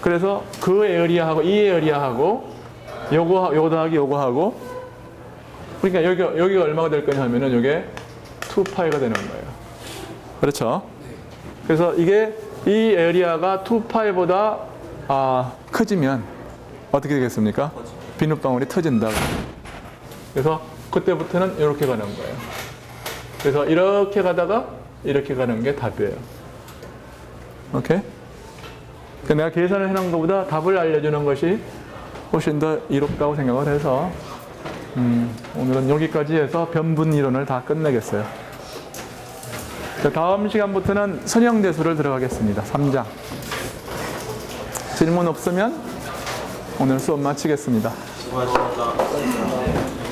그래서 그 에어리아하고 이 에어리아하고 요거 더하기 요거하고 그러니까 여기가 얼마가 될 거냐 하면은 요게 2파이가 되는 거예요. 그렇죠? 그래서 이게 이 에어리아가 2파이보다 커지면 어떻게 되겠습니까? 비눗방울이 터진다. 그래서 그때부터는 이렇게 가는 거예요. 그래서 이렇게 가다가 이렇게 가는 게 답이에요. 오케이? 그러니까 내가 계산을 해놓은 것보다 답을 알려주는 것이 훨씬 더 이롭다고 생각을 해서 오늘은 여기까지 해서 변분 이론을 다 끝내겠어요. 자, 다음 시간부터는 선형대수를 들어가겠습니다. 3장. 질문 없으면 오늘 수업 마치겠습니다. 수고하셨습니다.